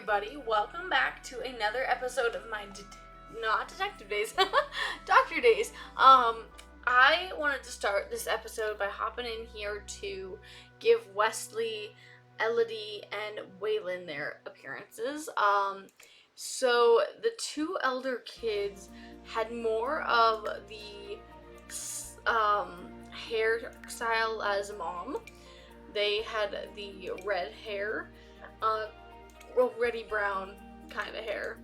everybody, welcome back to another episode of my not detective days, doctor days. I wanted to start this episode by hopping in here to give Wesley, Elodie, and Waylon their appearances. So the two elder kids had more of the hairstyle as mom. They had the red hair, reddy brown kind of hair.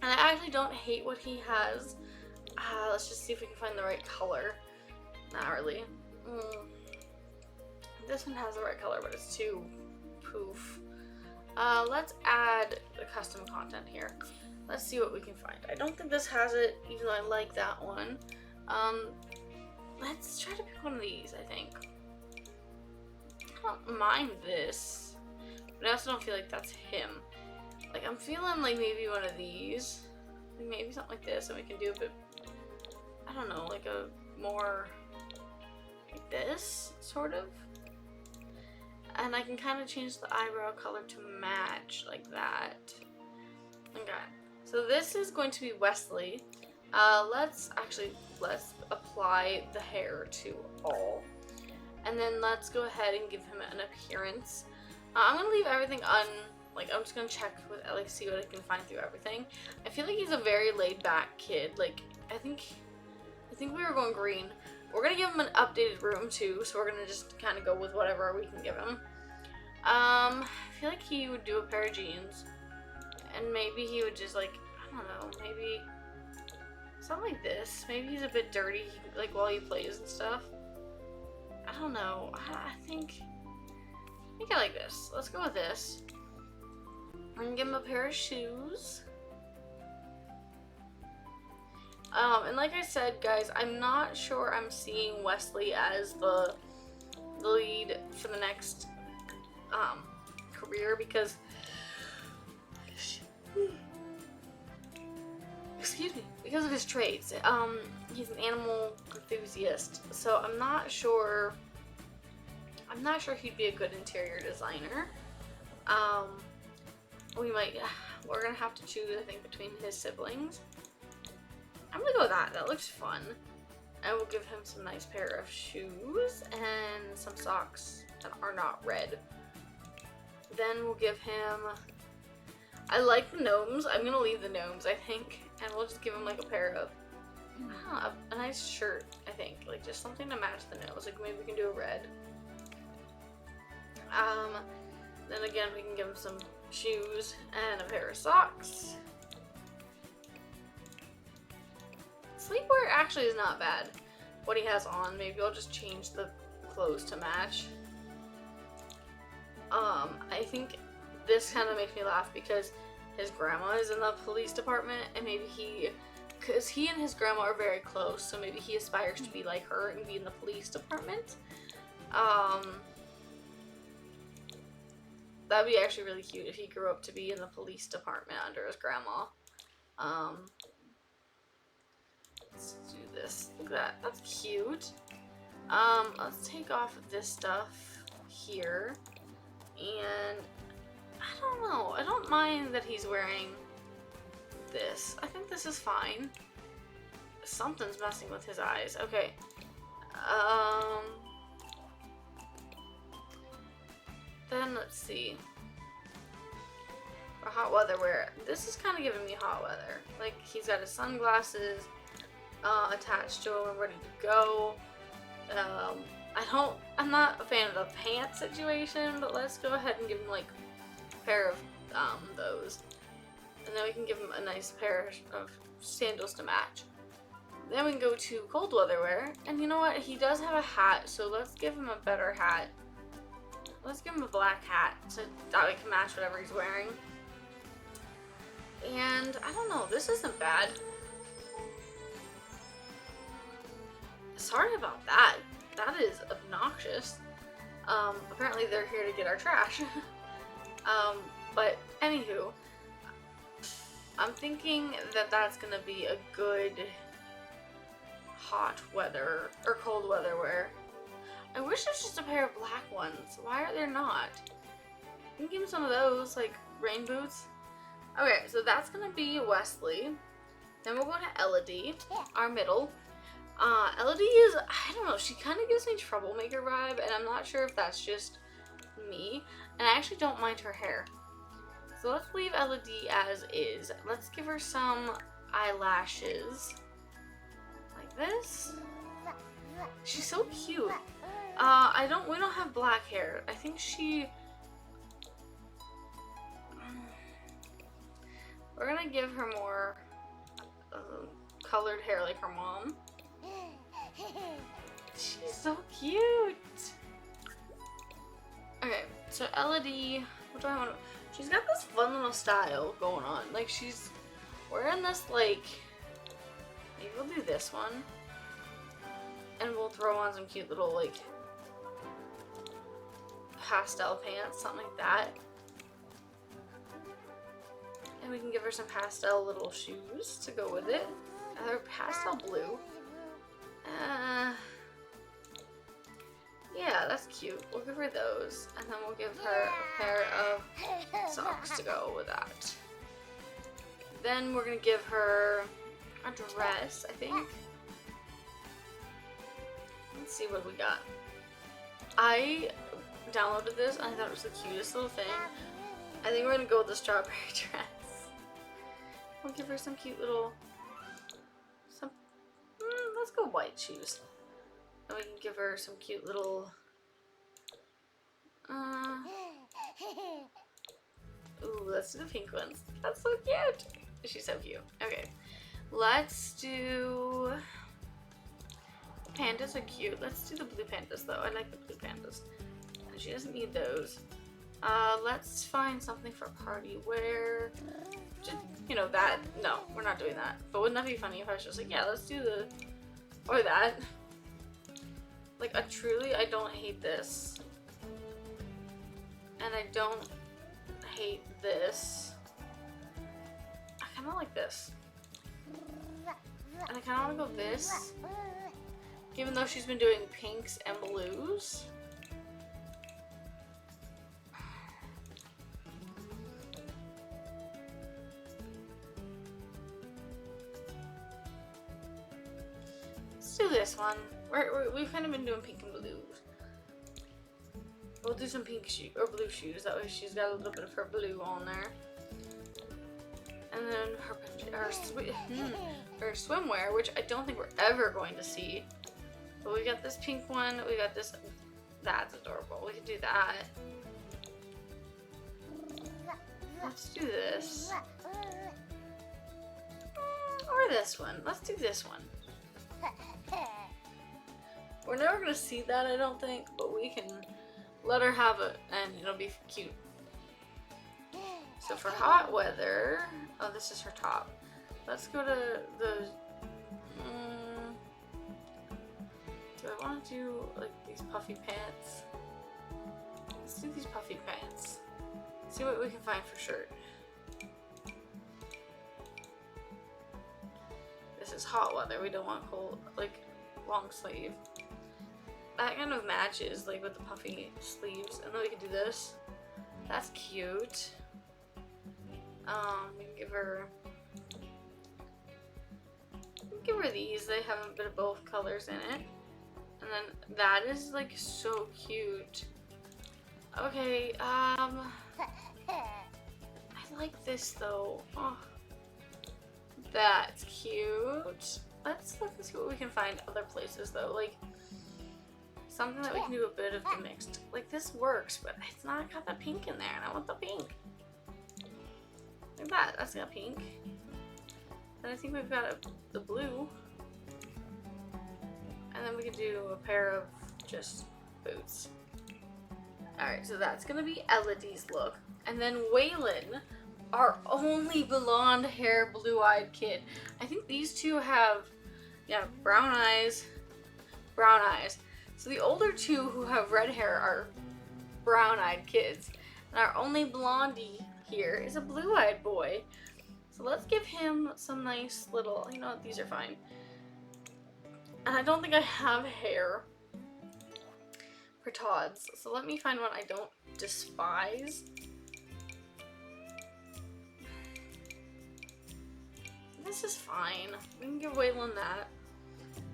And I actually don't hate what he has. Let's just see if we can find the right color. Not really. This one has the right color, but it's too poof. Let's add the custom content here. Let's see what we can find. I don't think this has it, even though I like that one. Let's try to pick one of these, I think. I don't mind this, but I also don't feel like that's him. Like, I'm feeling like maybe one of these. Like maybe something like this, and we can do a bit, I don't know, like a more like this, sort of. And I can kind of change the eyebrow color to match, like that. Okay, so this is going to be Wesley. Let's apply the hair to all. And then let's go ahead and give him an appearance. I'm gonna leave everything I'm just gonna check with Ellie, see what I can find through everything. I feel like he's a very laid back kid. Like, I think we were going green. We're gonna give him an updated room too, so we're gonna just kind of go with whatever we can give him. I feel like he would do a pair of jeans, and maybe he would just like, I don't know, maybe something like this. Maybe he's a bit dirty, like while he plays and stuff. I don't know. I think I like this. Let's go with this. I'm gonna give him a pair of shoes. And like I said, guys, I'm not sure I'm seeing Wesley as the lead for the next career because excuse me, because of his traits. He's an animal enthusiast, so I'm not sure he'd be a good interior designer. We're gonna have to choose, I think, between his siblings. I'm gonna go with that. That looks fun. I will give him some nice pair of shoes and some socks that are not red. Then we'll give him, I like the gnomes. I'm gonna leave the gnomes, I think, and we'll just give him like a pair of, a nice shirt, I think, like just something to match the nose. Like maybe we can do a red. Then again, we can give him some shoes and a pair of socks. Sleepwear actually is not bad. What he has on, maybe I'll just change the clothes to match. I think this kind of makes me laugh because his grandma is in the police department, and maybe because he and his grandma are very close, so maybe he aspires to be like her and be in the police department. That'd be actually really cute if he grew up to be in the police department under his grandma. Let's do this. Look at that. That's cute. Let's take off this stuff here. And I don't know. I don't mind that he's wearing this. I think this is fine. Something's messing with his eyes. Okay. Then let's see. For hot weather wear, this is kind of giving me hot weather. Like he's got his sunglasses attached to him and ready to go. I'm not a fan of the pants situation, but let's go ahead and give him like a pair of those. And then we can give him a nice pair of sandals to match. Then we can go to cold weather wear. And you know what? He does have a hat, so let's give him a better hat. Let's give him a black hat so that we can match whatever he's wearing. And I don't know, this isn't bad. Sorry about that. That is obnoxious. Apparently they're here to get our trash. But anywho, I'm thinking that that's gonna be a good hot weather or cold weather wear. I wish there's just a pair of black ones. Why are there not? can give him some of those, like rain boots. Okay, so that's gonna be Wesley. Then we'll go to Elodie, our middle. Elodie is, I don't know, she kind of gives me troublemaker vibe, and I'm not sure if that's just me. And I actually don't mind her hair. So let's leave Elodie as is. Let's give her some eyelashes. Like this. She's so cute. We don't have black hair. I think we're gonna give her more colored hair like her mom. She's so cute. Okay, so Elodie, what do I want to... She's got this fun little style going on. Like, she's wearing this, like... Maybe we'll do this one. And we'll throw on some cute little, like... pastel pants, something like that. And we can give her some pastel little shoes to go with it. They're pastel blue. Yeah, that's cute. We'll give her those, and then we'll give her a pair of socks to go with that. Then we're gonna give her a dress, I think. Let's see what we got. I downloaded this, and I thought it was the cutest little thing. I think we're gonna go with the strawberry dress. We'll give her some cute little... let's go white shoes. And we can give her some cute little... Ooh, let's do the pink ones. That's so cute. She's so cute. Okay. Let's do... Pandas are cute. Let's do the blue pandas, though. I like the blue pandas. And she doesn't need those. Let's find something for party wear. Just, you know, that. No, we're not doing that. But wouldn't that be funny if I was just like, yeah, let's do the... Or that. Like, I don't hate this. And I don't hate this. I kind of like this. And I kind of want to go this. Even though she's been doing pinks and blues. Let's do this one. We've kind of been doing pink and blue. We'll do some pink or blue shoes. That way she's got a little bit of her blue on there. And then her swimwear, which I don't think we're ever going to see. But we got this pink one. We got this. That's adorable. We can do that. Let's do this. Or this one. Let's do this one. We're never going to see that, I don't think, but we can let her have it and it'll be cute. So for hot weather, oh, this is her top. Let's go to the, do I want to do like these puffy pants? Let's do these puffy pants. See what we can find for shirt. This is hot weather, we don't want cold, like long sleeve. That kind of matches like with the puffy sleeves, and then we can do this. That's cute. We can give her these. They have a bit of both colors in it, and then that is like so cute. Okay, I like this though. Oh, that's cute. Let's look and see what we can find other places though, like something that we can do a bit of the mixed. Like this works, but it's not got the pink in there, and I want the pink. Like that, that's got pink. Then I think we've got the blue. And then we could do a pair of just boots. Alright, so that's gonna be Elodie's look. And then Waylon, our only blonde hair, blue-eyed kid. I think these two have, yeah, brown eyes. Brown eyes. So the older two who have red hair are brown-eyed kids. And our only blondie here is a blue-eyed boy. So let's give him some nice little, you know, these are fine. And I don't think I have hair for Todd's. So let me find one I don't despise. This is fine. We can give Waylon that.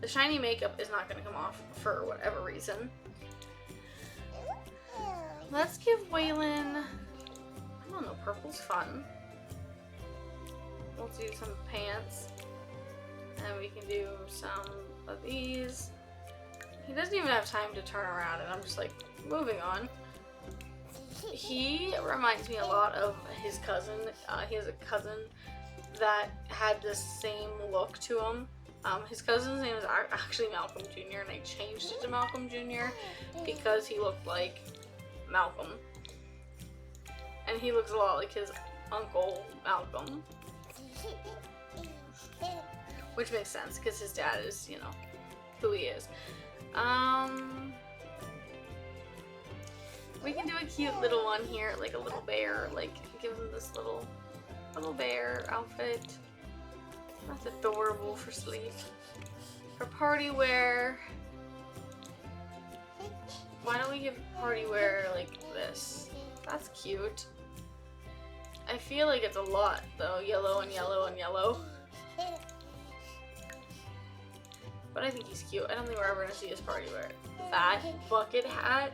The shiny makeup is not going to come off for whatever reason. Let's give Waylon, I don't know, purple's fun. We'll do some pants. And we can do some of these. He doesn't even have time to turn around, and I'm just like, moving on. He reminds me a lot of his cousin. He has a cousin that had the same look to him. His cousin's name is actually Malcolm Jr., and I changed it to Malcolm Jr. because he looked like Malcolm. And he looks a lot like his uncle Malcolm. Which makes sense, because his dad is, you know, who he is. We can do a cute little one here, like a little bear, like give him this little bear outfit. That's adorable for sleep. For party wear, why don't we give party wear like this? That's cute. I feel like it's a lot though, yellow and yellow and yellow. But I think he's cute. I don't think we're ever gonna see his party wear. That bucket hat.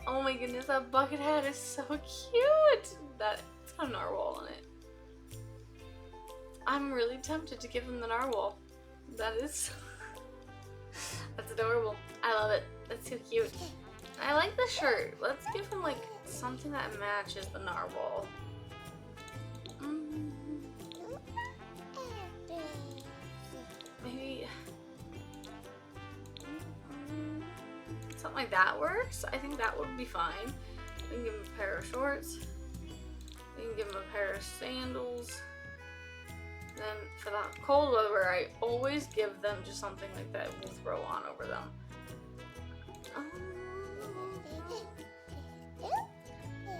Oh my goodness, that bucket hat is so cute. It's got a narwhal in it. I'm really tempted to give him the narwhal. That's adorable. I love it. That's so cute. I like the shirt. Let's give him like something that matches the narwhal. Maybe something like that works. I think that would be fine. We can give him a pair of shorts. We can give him a pair of sandals. Then for that cold weather, I always give them just something like that we'll throw on over them.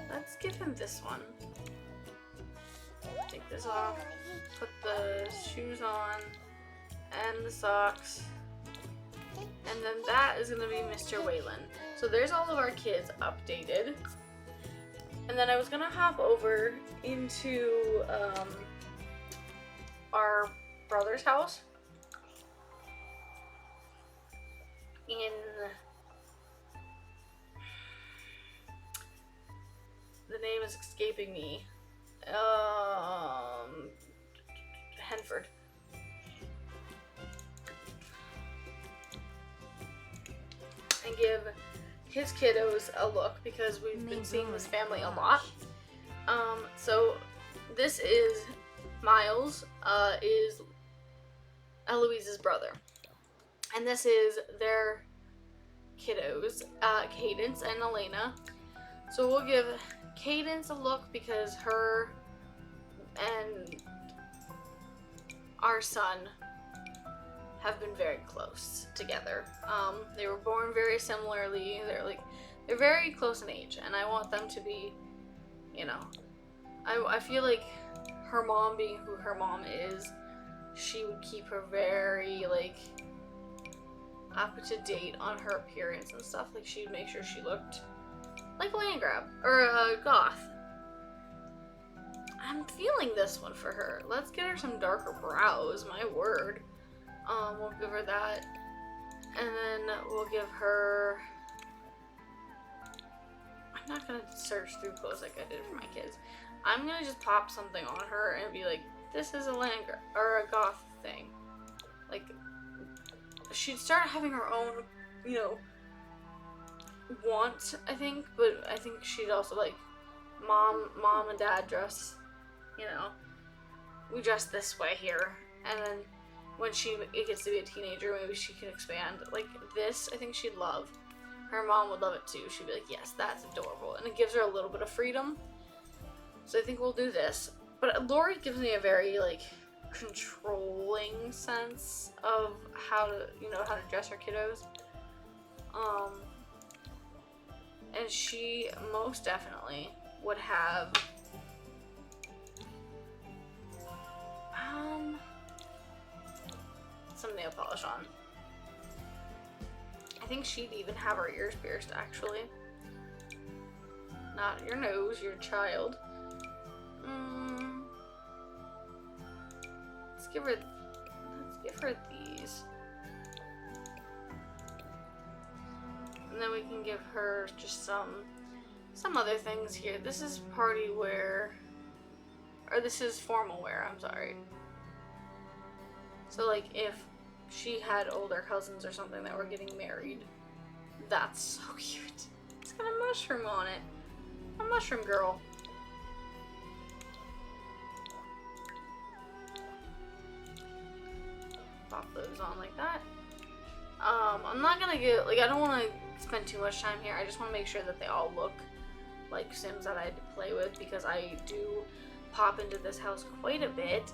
Let's give him this one. Take this off, put the shoes on, and the socks. And then that is going to be Mr. Waylon. So there's all of our kids updated. And then I was going to hop over into our brother's house. The name is escaping me. Henford. And give his kiddos a look because we've been seeing this family a lot. So this is Miles, is Eloise's brother. And this is their kiddos, Cadence and Elena. So we'll give Cadence a look because her and our son have been very close together. They were born very similarly. They're very close in age, and I want them to be, you know, I feel like her mom, being who her mom is, she would keep her very like up to date on her appearance and stuff. Like she'd make sure she looked like a land grab or a goth. I'm feeling this one for her. Let's get her some darker brows, my word. We'll give her that. And then we'll give her... I'm not gonna search through clothes like I did for my kids. I'm gonna just pop something on her and be like, this is a land grab or a goth thing. Like, she'd start having her own, you know, want, I think, but I think she'd also like mom and dad dress, you know, we dress this way here, and then when it gets to be a teenager, maybe she can expand. Like this, I think she'd love. Her mom would love it too. She'd be like, yes, that's adorable, and it gives her a little bit of freedom. So I think we'll do this. But Lori gives me a very like controlling sense of how to dress her kiddos. And she most definitely would have some nail polish on. I think she'd even have her ears pierced, actually. Not your nose, your child. Let's give her these. And then we can give her just some other things here. This is party wear, or this is formal wear, I'm sorry. So like if she had older cousins or something that were getting married, that's so cute. It's got a mushroom on it. A mushroom girl. Pop those on like that. I'm not gonna get, like, I don't want to spend too much time here. I just want to make sure that they all look like Sims that I had to play with, because I do pop into this house quite a bit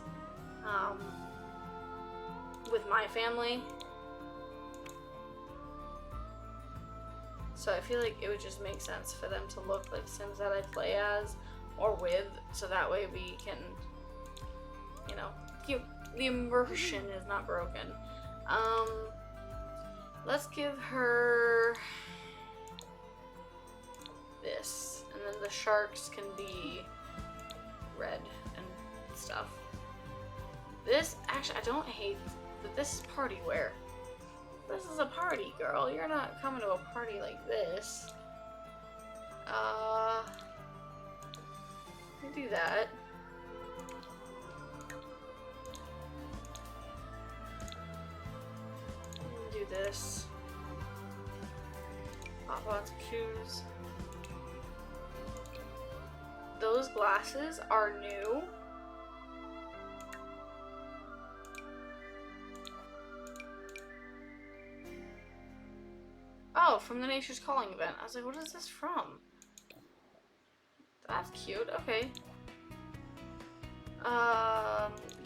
with my family. So I feel like it would just make sense for them to look like Sims that I play as or with, so that way we can, you know, the immersion is not broken. Let's give her this, and then the sharks can be red and stuff. This, actually, I don't hate that this is party wear. This is a party, girl. You're not coming to a party like this. We do that. Do this. Pop lots of shoes. Those glasses are new. Oh, from the Nature's Calling event. I was like, what is this from? That's cute. Okay.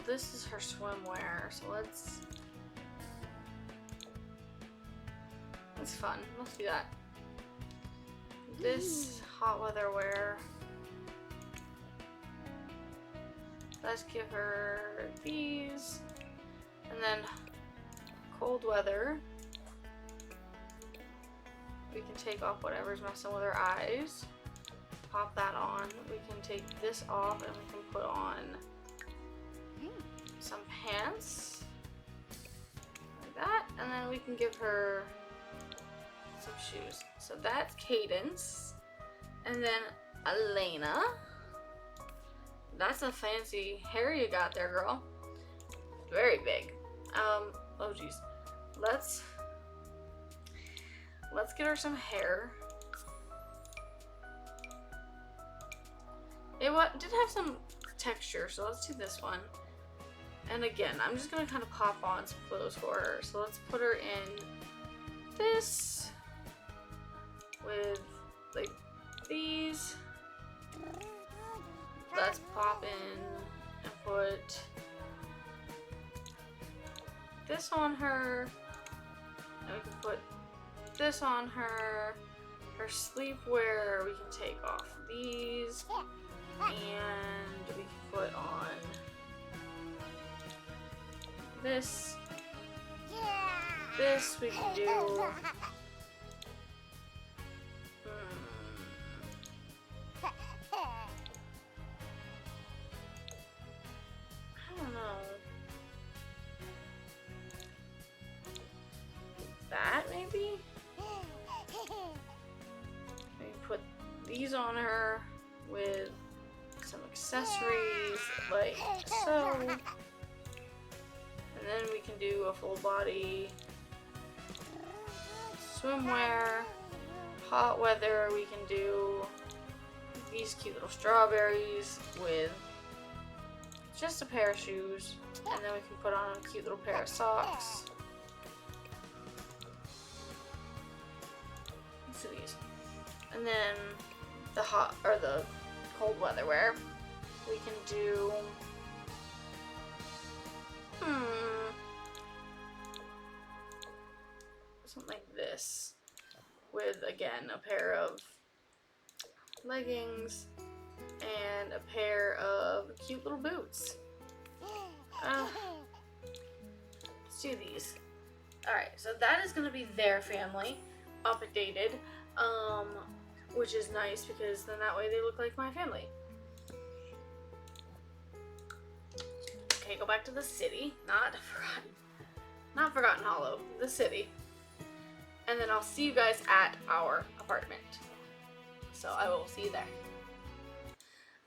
This is her swimwear, so let's... That's fun. Let's do that. This hot weather wear. Let's give her these. And then cold weather. We can take off whatever's messing with her eyes. Pop that on. We can take this off and we can put on some pants. Like that. And then we can give her some shoes. So that's Cadence. And then Elena. That's a fancy hair you got there, girl. Very big. Oh geez. Let's get her some hair. It did have some texture, so let's do this one. And again, I'm just gonna kind of pop on some clothes for her. So let's put her in this with like these. Let's pop in and put this on her. And we can put this on her. Her sleepwear, we can take off these. And we can put on this. This we can do. I don't know. That maybe? Maybe put these on her with some accessories like so. And then we can do a full body swimwear. Hot weather, we can do these cute little strawberries with just a pair of shoes. And then we can put on a cute little pair of socks. Let's do these. And then the hot or the cold weather wear, we can do something like this with, again, a pair of leggings and a pair of cute little boots. Let's do these. Alright, so that is going to be their family, updated, which is nice because then that way they look like my family. Okay, Okay, go back to the city. Not Forgotten Hollow. The city. And then I'll see you guys at our apartment. So I will see you there.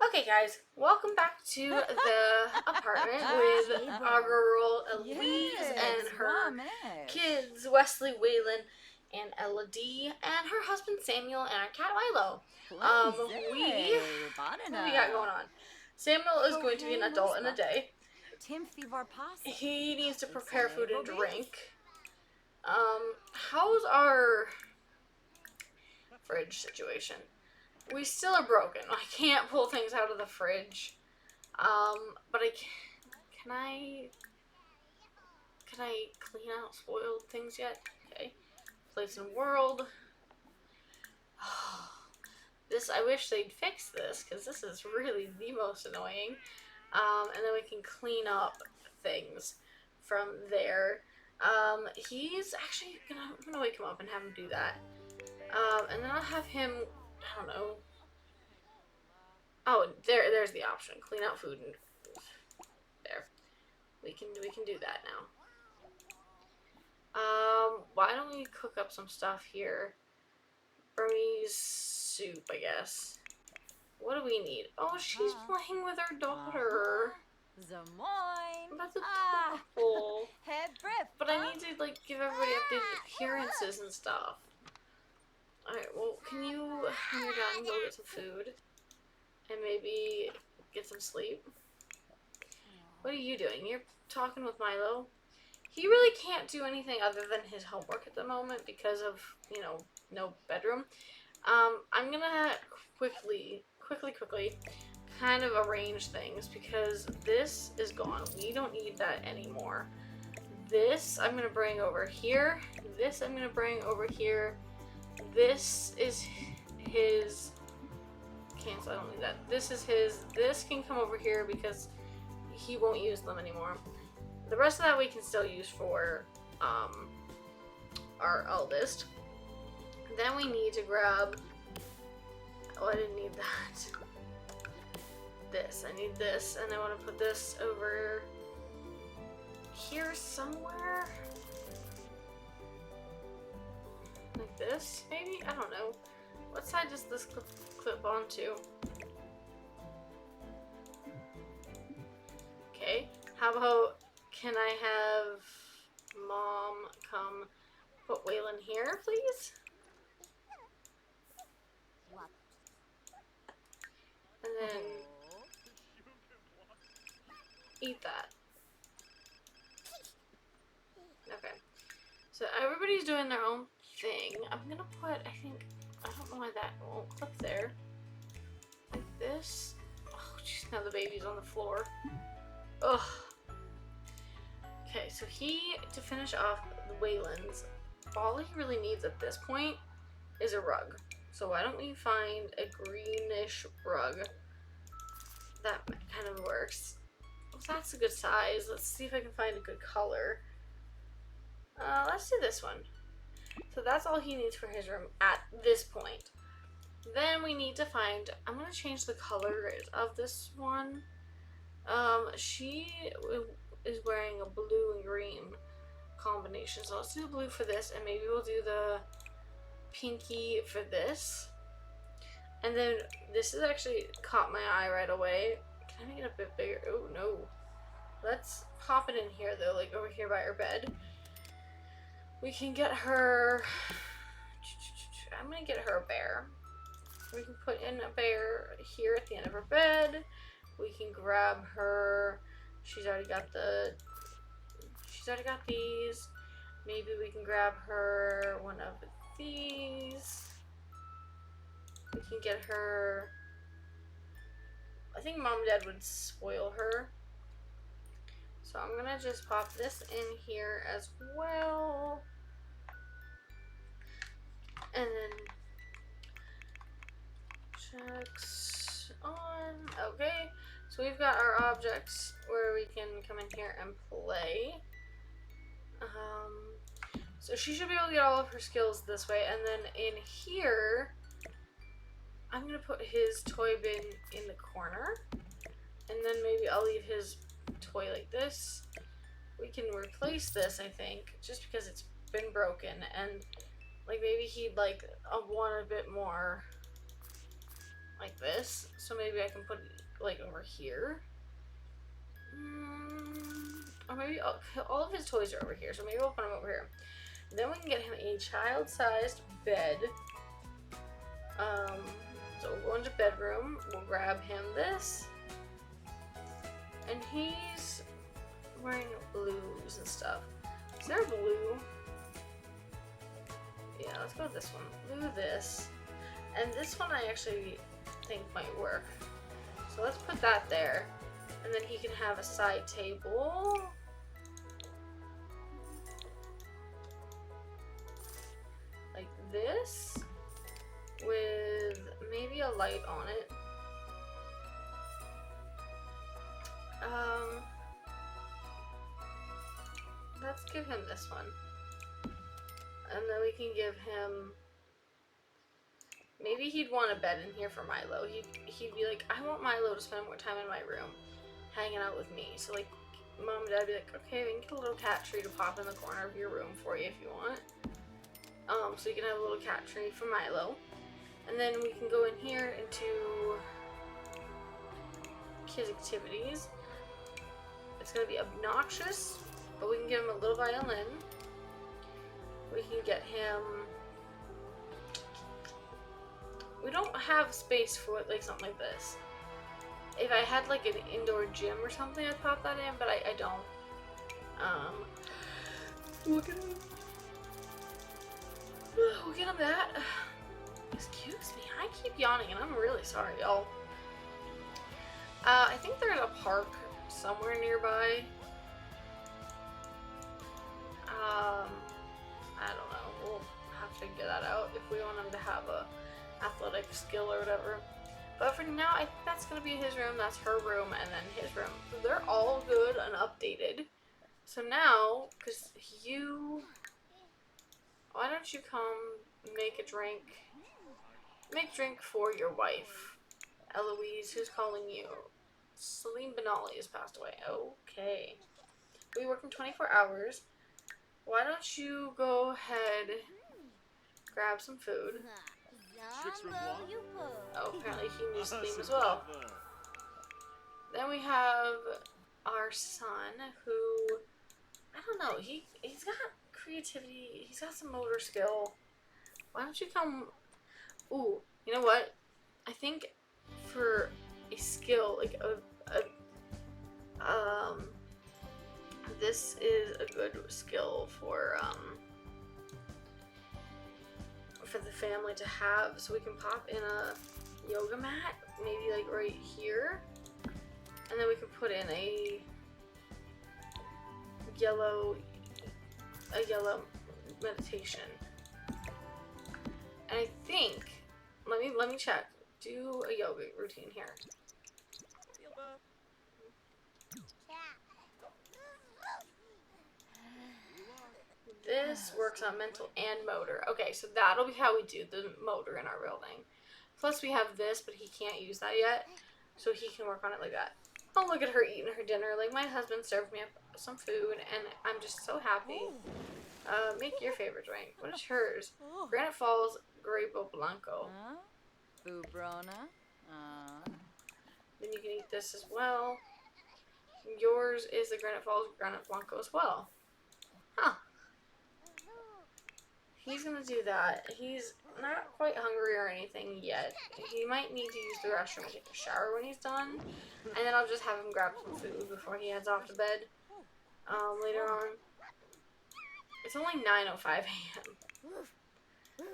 Okay, guys, welcome back to the apartment with our girl Elise and her kids, Wesley, Waylon, and Elodie, and her husband Samuel, and our cat Milo. What do we got going on? Samuel is going to be an adult in a day. He needs to prepare food and drink. How's our fridge situation? We still are broken. I can't pull things out of the fridge. But can I clean out spoiled things yet? Okay. Place in world. I wish they'd fix this, because this is really the most annoying. And then we can clean up things from there. He's actually I'm gonna wake him up and have him do that. And then I'll have him, I don't know. Oh, there's the option. Clean out food and there. We can do that now. Why don't we cook up some stuff here? Burmese soup, I guess. What do we need? Oh, she's playing with her daughter. That's adorable. But I need to like give everybody updated appearances and stuff. Alright, well, can you, when you're done, go get some food? And maybe get some sleep? What are you doing? You're talking with Milo? He really can't do anything other than his homework at the moment because of, you know, no bedroom. I'm gonna quickly kind of arrange things because this is gone. We don't need that anymore. This I'm gonna bring over here. This I'm gonna bring over here. This is his. Cancel. I don't need that. This is his. This can come over here because he won't use them anymore. The rest of that we can still use for our eldest. Then we need to grab. Oh, I didn't need that. This. I need this, and I want to put this over here somewhere. Like this, maybe? I don't know. What side does this clip onto? Okay. How about, can I have Mom come put Waylon here, please? And then eat that. Okay. So everybody's doing their own thing. I'm gonna put, I don't know why that won't clip there. Like this. Oh, jeez, now the baby's on the floor. Ugh. Okay, so to finish off the Waylons, all he really needs at this point is a rug. So why don't we find a greenish rug that kind of works. Well, that's a good size. Let's see if I can find a good color. Let's do this one. So that's all he needs for his room at this point. Then we need to find, I'm going to change the colors of this one. She is wearing a blue and green combination. So let's do blue for this, and maybe we'll do the pinky for this. And then this has actually caught my eye right away. Can I make it a bit bigger? Oh no. Let's pop it in here though, like over here by her bed. We can get her, I'm gonna get her a bear. We can put in a bear here at the end of her bed. We can grab her, she's already got these. Maybe we can grab her one of these. We can get her, I think Mom and Dad would spoil her. So I'm gonna just pop this in here as well. And then checks on. Okay, so we've got our objects where we can come in here and play. So she should be able to get all of her skills this way. And then in here, I'm gonna put his toy bin in the corner. And then maybe I'll leave his toy like this. We can replace this, I think, just because it's been broken, and like maybe he'd like want a bit more like this. So maybe I can put it like over here. Or maybe all of his toys are over here, so maybe I'll put them over here. Then we can get him a child-sized bed. So we'll go into bedroom. We'll grab him this, and he's wearing blues and stuff. Is there a blue? Yeah, let's go with this one. Blue this, and this one I actually think might work. So let's put that there, and then he can have a side table. Like this, with maybe a light on it. Let's give him this one. And then we can give him, maybe he'd want a bed in here for Milo. He'd be like, I want Milo to spend more time in my room, hanging out with me. So like, Mom and Dad would be like, okay, we can get a little cat tree to pop in the corner of your room for you if you want. So you can have a little cat tree for Milo. And then we can go in here into kids' activities. It's going to be obnoxious, but we can give him a little violin. We can get him... We don't have space for like something like this. If I had like an indoor gym or something, I'd pop that in, but I don't. We'll get him that. Excuse me, I keep yawning and I'm really sorry, y'all. I think they're in a park somewhere nearby. I don't know. We'll have to figure that out if we want him to have a athletic skill or whatever. But for now, I think that's gonna be his room. That's her room, and then his room. So they're all good and updated. So now, cause why don't you come make a drink? Make drink for your wife, Eloise. Who's calling you? Celine Benali has passed away. Okay. We work in 24 hours. Why don't you go ahead, grab some food. Oh, apparently he needs sleep as well. Then we have our son, who, I don't know, he's got creativity, he's got some motor skill. Why don't you come, ooh, you know what? I think for a skill, like this is a good skill for the family to have, so we can pop in a yoga mat, maybe like right here, and then we can put in a yellow meditation. And I think, let me check, do a yoga routine here. This works on mental and motor. Okay, so that'll be how we do the motor in our building. Plus we have this, but he can't use that yet, so he can work on it like that. Oh, look at her eating her dinner. Like, my husband served me up some food, and I'm just so happy. Make your favorite drink. What is hers? Granite Falls Grapo Blanco. Ubrona. Then you can eat this as well. Yours is the Granite Falls Granite Blanco as well. Huh. He's gonna do that. He's not quite hungry or anything yet. He might need to use the restroom and take a shower when he's done. And then I'll just have him grab some food before he heads off to bed. Later on. It's only 9:05 a.m.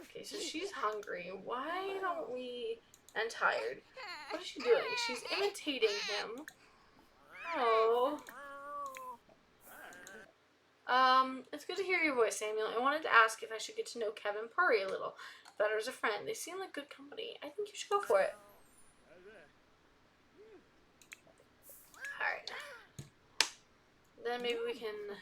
Okay, so she's hungry. Why don't we... and tired. What is she doing? She's imitating him. Oh. It's good to hear your voice, Samuel. I wanted to ask if I should get to know Kevin Purry a little better as a friend. They seem like good company. I think you should go for it. Alright. Then maybe we can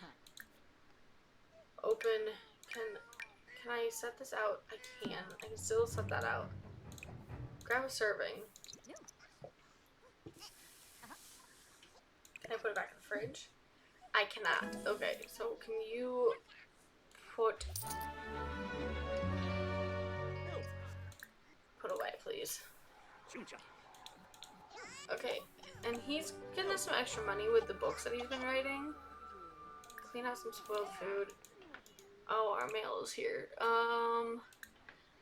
open... Can I set this out? I can. I can still set that out. Grab a serving. Can I put it back in the fridge? I cannot. Okay, so can you put away, please? Okay, and he's getting us some extra money with the books that he's been writing. Clean out some spoiled food. Oh, our mail is here.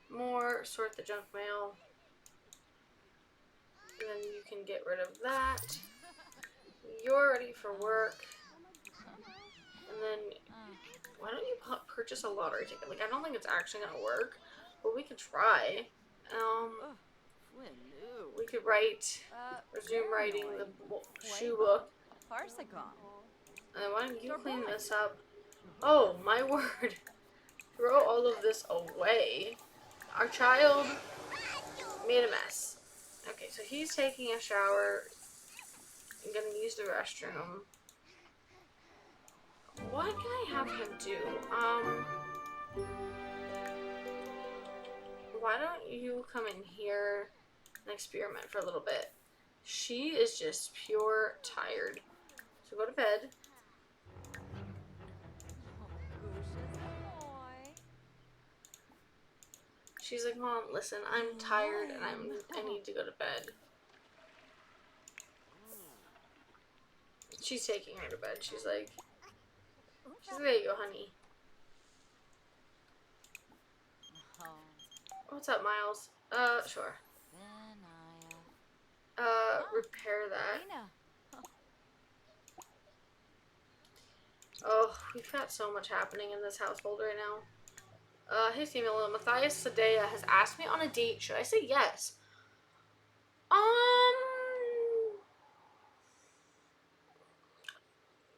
More sort the junk mail. And then you can get rid of that. You're ready for work. And then, why don't you purchase a lottery ticket? Like, I don't think it's actually gonna work, but we could try. We could resume writing the shoe book. And then why don't you clean this up? Oh, my word. Throw all of this away. Our child made a mess. Okay, so he's taking a shower. I'm gonna use the restroom. What can I have him do? Why don't you come in here and experiment for a little bit? She is just pure tired. So go to bed. She's like, Mom, listen, I'm tired and I need to go to bed. She's taking her to bed. She's like, there you go, honey. What's up, Miles? Sure. Repair that. Oh, we've got so much happening in this household right now. Hey female, Matthias Sadea has asked me on a date. Should I say yes?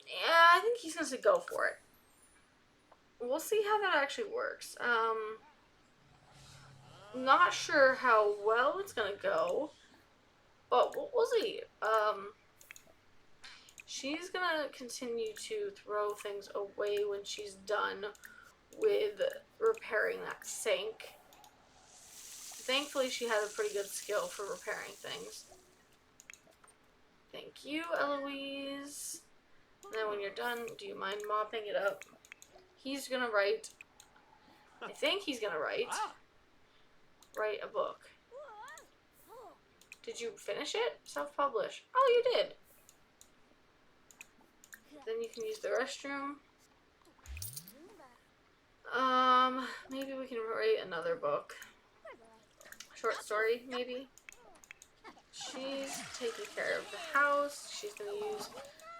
Yeah, I think he's gonna say go for it. We'll see how that actually works. Not sure how well it's gonna go, but we'll see. She's gonna continue to throw things away when she's done with repairing that sink. Thankfully, she has a pretty good skill for repairing things. Thank you, Eloise. And then when you're done, do you mind mopping it up? He's gonna write. I think he's gonna write a book. Did you finish it? Self-publish. Oh, you did. Then you can use the restroom. Maybe we can write another book. Short story, maybe. She's taking care of the house. She's gonna use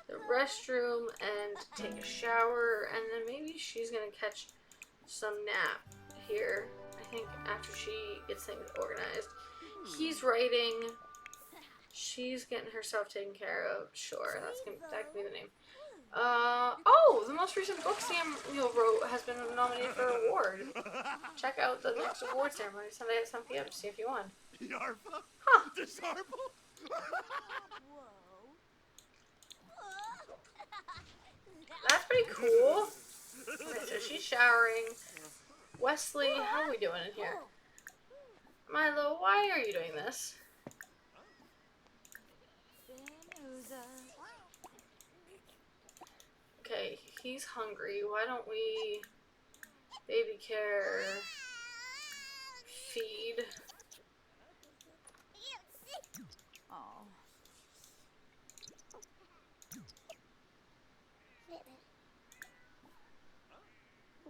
the restroom and take a shower, and then maybe she's gonna catch some nap here. I think after she gets things organized. He's writing. She's getting herself taken care of. Sure, that can be the name. Oh, the most recent book Samuel wrote has been nominated for an award. Check out the next award ceremony Sunday at 7 p.m. to see if you won. Huh. That's pretty cool. Okay, so she's showering. Wesley, how are we doing in here? Milo, why are you doing this? Okay, he's hungry. Why don't we baby care, feed?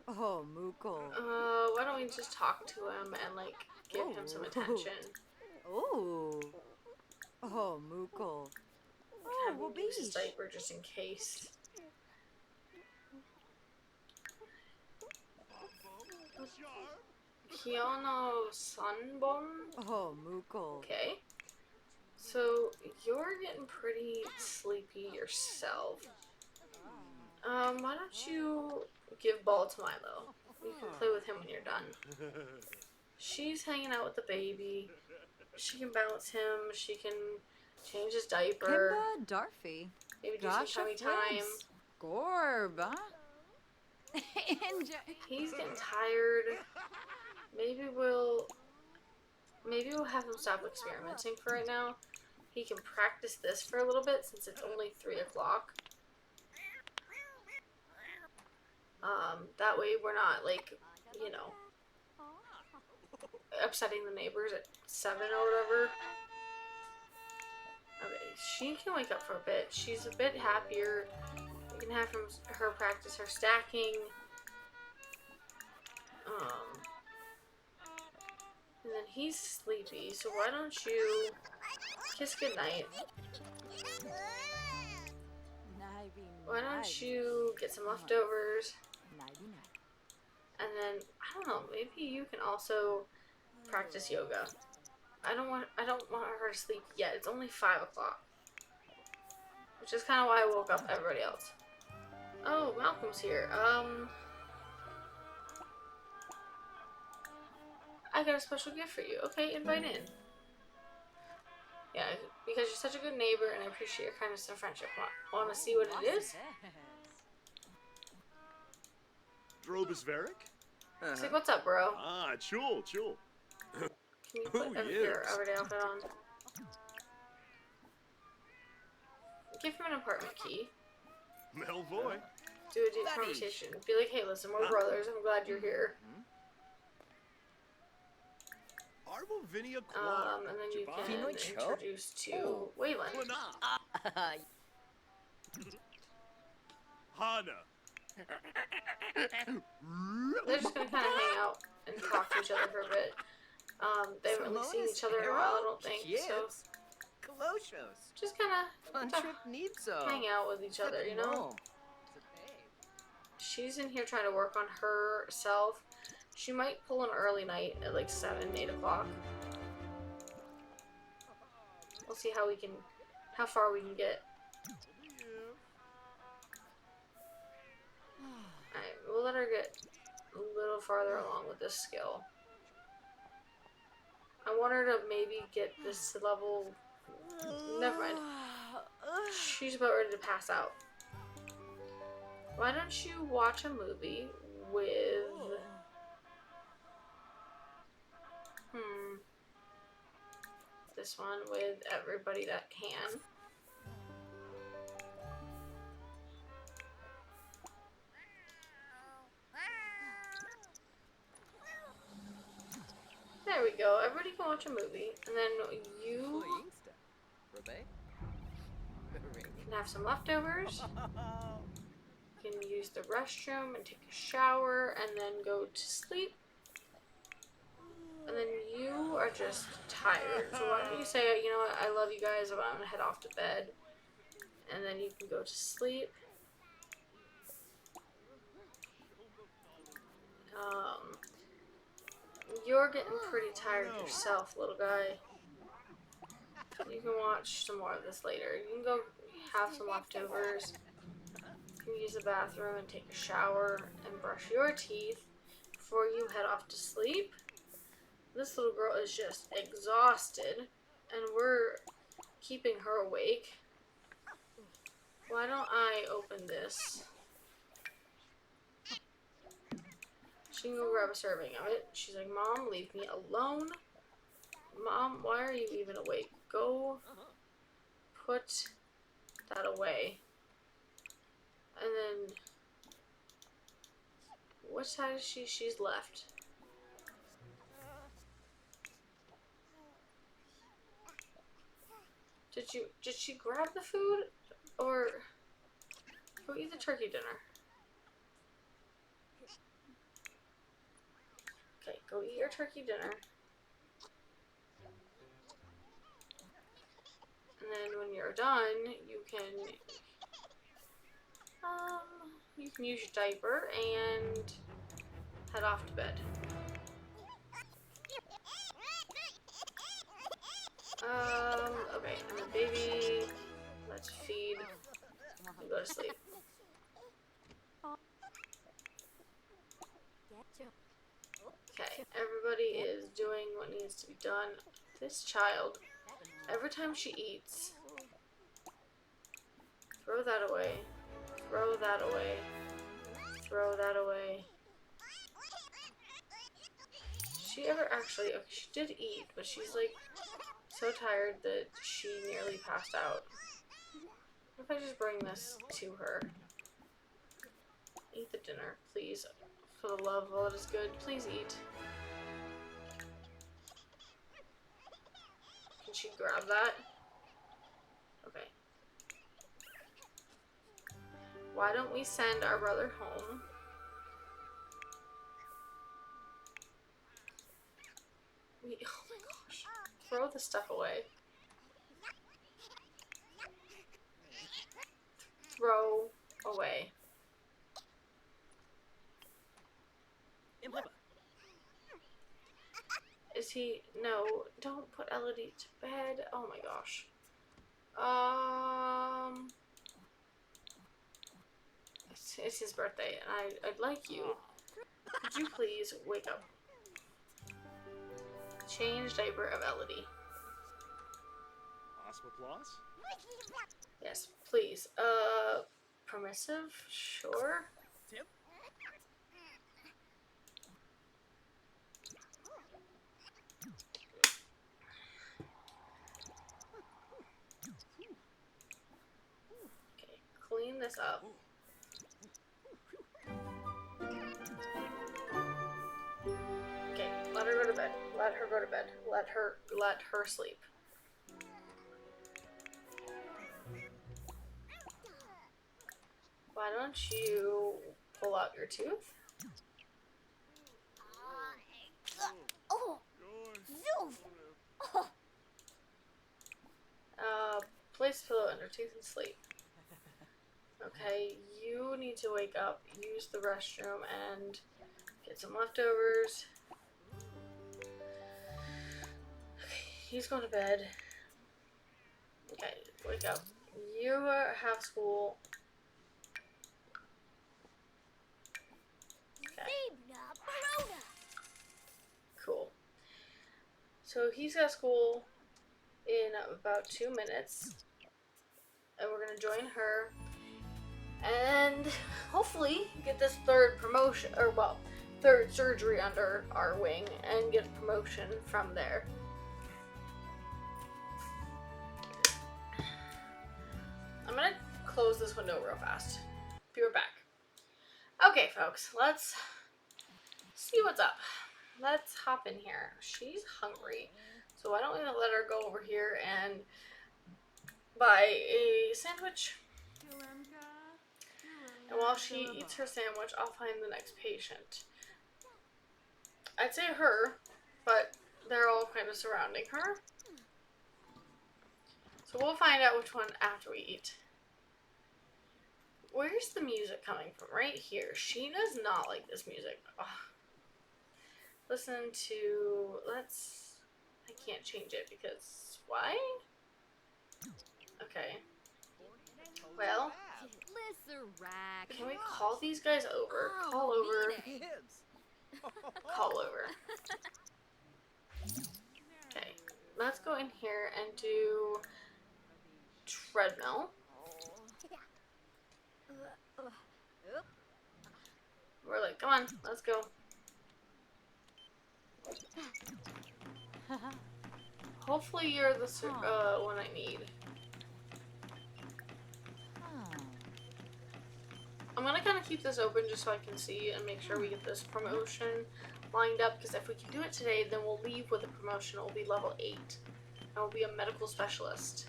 Oh, Mukul. Why don't we just talk to him and like give him some attention? Oh. Oh, Mukul. Have him use his diaper just in case. Kiyono Sunbon? Oh, Mukul. Okay. So you're getting pretty sleepy yourself. Why don't you give ball to Milo? You can play with him when you're done. She's hanging out with the baby. She can bounce him. She can change his diaper. Kimba Darfy. Maybe do some tummy time. Gorba. He's getting tired. Maybe we'll have him stop experimenting for right now. He can practice this for a little bit since it's only 3 o'clock. That way we're not, like, you know, upsetting the neighbors at 7 or whatever. Okay, she can wake up for a bit. She's a bit happier. We can have her practice her stacking. And then he's sleepy, so why don't you kiss goodnight? Why don't you get some leftovers? And then, I don't know, maybe you can also practice yoga. I don't want her to sleep yet. It's only 5 o'clock. Which is kind of why I woke up everybody else. Oh, Malcolm's here. I got a special gift for you. Okay, invite in. Yeah, because you're such a good neighbor and I appreciate your kindness and friendship. Want to see what it is? Drobisveric? He's like, what's up, bro? Ah, chul. Can you put your everyday outfit on? Give him an apartment key. Melvoy. Do a deep conversation. Be like, hey, listen, we're brothers. I'm glad you're here. Arbovinia And then you can introduce to Wayland. Hana. They're just gonna kind of hang out and talk to each other for a bit. They haven't really seen each other in a while, I don't think. So just kind of hang out with each other, you know? She's in here trying to work on herself. She might pull an early night at like 7, 8 o'clock. We'll see how far we can get. Alright, we'll let her get a little farther along with this skill. I want her to maybe get this level. Never mind. She's about ready to pass out. Why don't you watch a movie with... this one with everybody that can. There we go. Everybody can watch a movie. And then you can have some leftovers. You can use the restroom and take a shower and then go to sleep. And then you are just tired. So why don't you say, you know what, I love you guys, but I'm going to head off to bed. And then you can go to sleep. You're getting pretty tired yourself, little guy. You can watch some more of this later. You can go have some leftovers. You can use the bathroom and take a shower and brush your teeth before you head off to sleep. This little girl is just exhausted, and we're keeping her awake. Why don't I open this? She can go grab a serving of it. She's like, Mom, leave me alone. Mom, why are you even awake? Go put that away. And then, what side is she? She's left. Did she grab the food? Or go eat the turkey dinner? Okay, go eat your turkey dinner. And then when you're done, you can use your diaper and head off to bed. Okay, and then baby, let's feed and go to sleep. Okay, everybody is doing what needs to be done. This child, every time she eats, throw that away, throw that away, throw that away. She ever actually, okay, she did eat, but she's like so tired that she nearly passed out. What if I just bring this to her? Eat the dinner, please. For the love of all that is good, please eat. Can she grab that? Okay. Why don't we send our brother home? Oh my gosh. Throw the stuff away. Throw away. Is he? No, don't put Elodie to bed. Oh my gosh. It's his birthday, and I'd like you. Could you please wake up? Change diaper of Elodie. Osmoplus? Yes, please. Permissive? Sure. Tim? Okay, clean this up. Okay, let her go to bed. Let her go to bed. Let her sleep. Why don't you pull out your tooth? Place pillow under tooth and sleep. Okay, you need to wake up, use the restroom, and get some leftovers. Okay, he's going to bed. Okay, wake up. You have school. Okay. Cool. So he's got school in about 2 minutes. And we're gonna join her. And hopefully get this third promotion, or well, third surgery under our wing and get a promotion from there. I'm gonna close this window real fast. Be right back. Okay, folks, let's see what's up. Let's hop in here. She's hungry, so why don't we let her go over here and buy a sandwich? And while she eats her sandwich, I'll find the next patient. I'd say her, but they're all kind of surrounding her. So we'll find out which one after we eat. Where's the music coming from? Right here. She does not like this music. Ugh. Listen to, I can't change it because, why? Okay. Well, can we call these guys over? Call over. Call over. Okay, let's go in here and do treadmill. We're like, come on, let's go. Hopefully you're the one I need. I'm gonna kind of keep this open just so I can see and make sure we get this promotion lined up, because if we can do it today, then we'll leave with a promotion. We'll be level 8. And we'll be a medical specialist.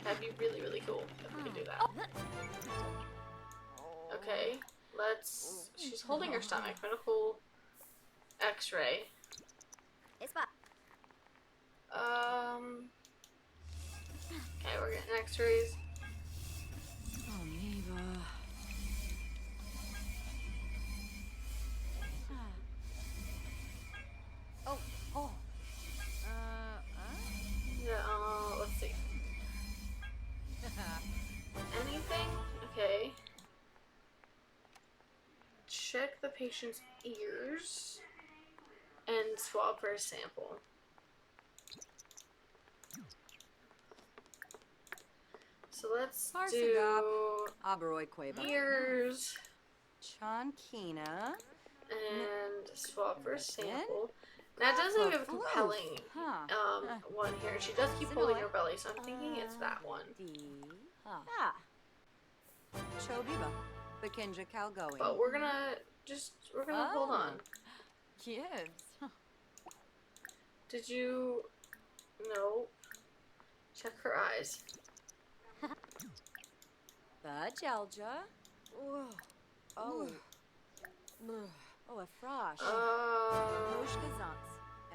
That'd be really, really cool if we could do that. Okay, she's holding her stomach. Medical x-ray. Okay, we're getting x-rays. Yeah, let's see. Anything? Okay. Check the patient's ears and swab for a sample. So let's do ears Chankina and swab for a sample. That doesn't give a compelling one here. She does keep holding her belly, so I'm thinking it's that one. Chobiba. Bekinja Kalgoing. But we're gonna hold on. Gibbs. Did you? No. Check her eyes. Bajelja. Oh. Oh, a frosh. Moshka Zants.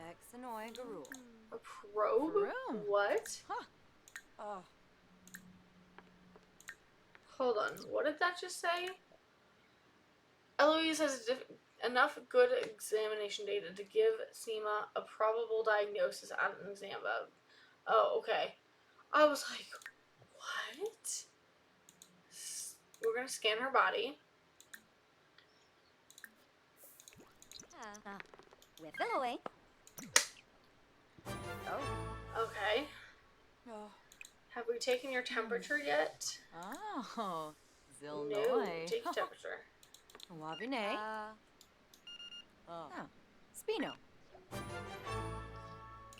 Exanoy Garul. A probe? Vroom. What? Oh. Hold on. What did that just say? Eloise has enough good examination data to give Seema a probable diagnosis at an exam. Oh, okay. I was like, what? We're gonna scan her body. With Illinois. Oh. Okay. Oh. Have we taken your temperature yet? Oh. No. Zilnoy. Take your temperature. Wavine. Oh. Spino.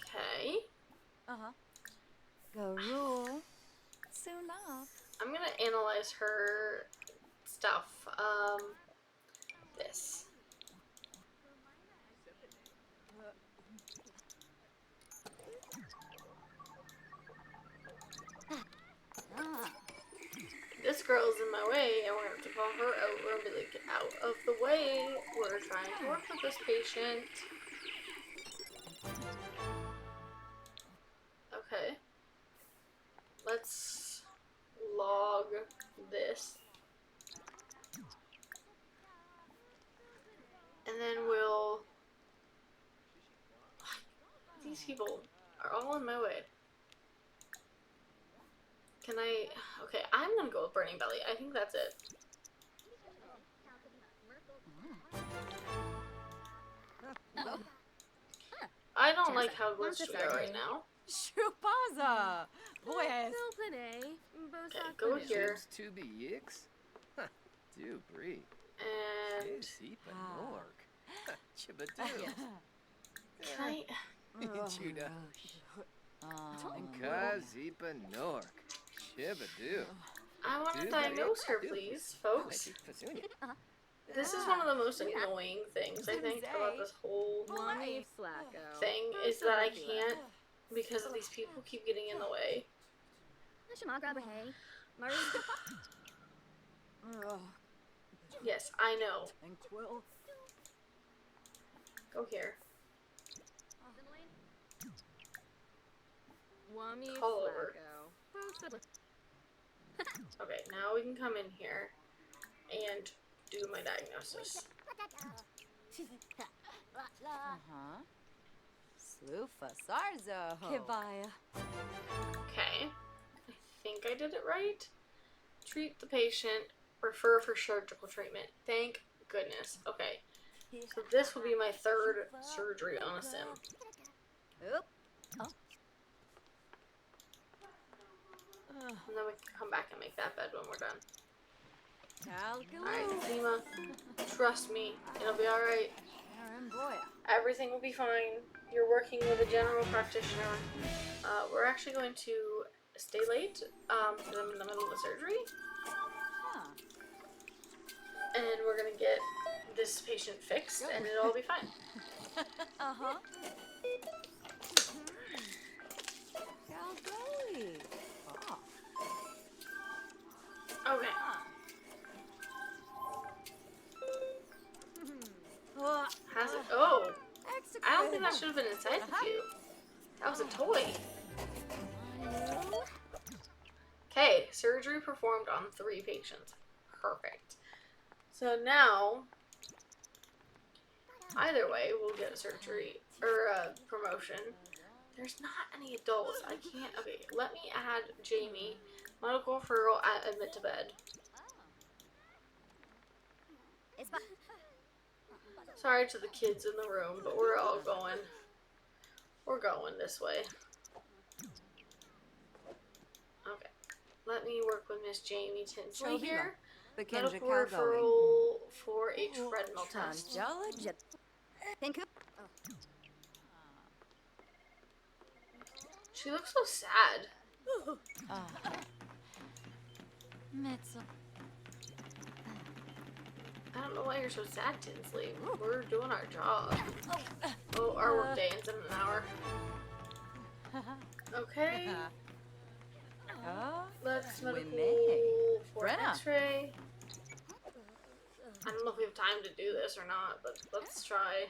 Okay. Uh-huh. Garul. Soon off. I'm gonna analyze her stuff. This. This girl's in my way, and we're gonna have to call her over and be like, get out of the way. We're trying to work with this patient. Okay. Let's log this. And then we'll... These people are all in my way. Can I... Okay, I'm gonna go with Burning Belly. I think that's it. I don't like how glitched we are right now. Shupaza. Boy, Okay, go here. To be yicks? Huh, do breathe. And... Zipa Nork. Chibadoo. Can I... Judah. Zipa Nork. Chibadoo. I want to diagnose her, please, folks. This is one of the most annoying things, I think, about this whole thing, is that I can't, because these people keep getting in the way. Yes, I know. Go here. Call over. Okay, now we can come in here and do my diagnosis. Uh-huh. Slufa Sarzo. Kibaya. Okay. I think I did it right. Treat the patient. Refer for surgical treatment. Thank goodness. Okay. So this will be my third surgery on a sim. Oop. Oh. And then we can come back and make that bed when we're done. Alright, Calgaloo. Seema. Trust me. It'll be alright. Boy. Everything will be fine. You're working with a general practitioner. We're actually going to stay late because I'm in the middle of the surgery. Huh. And we're going to get this patient fixed and it'll all be fine. Uh-huh. Calgary. Oh. Okay. Has it? Oh. I don't think that should have been inside the queue. That was a toy. Okay, surgery performed on 3 patients. Perfect. So now, either way, we'll get a surgery, or a promotion. There's not any adults. I can't, okay, let me add Jamie. Medical referral at admit to bed. Sorry to the kids in the room, but we're all going. We're going this way. Okay. Let me work with Miss Jamie Tinsley here. Medical referral for a treadmill test. She looks so sad. I don't know why you're so sad, Tinsley. We're doing our job. Oh, our work day ends in an hour. Okay. Let's medical for an x-ray. I don't know if we have time to do this or not, but let's try.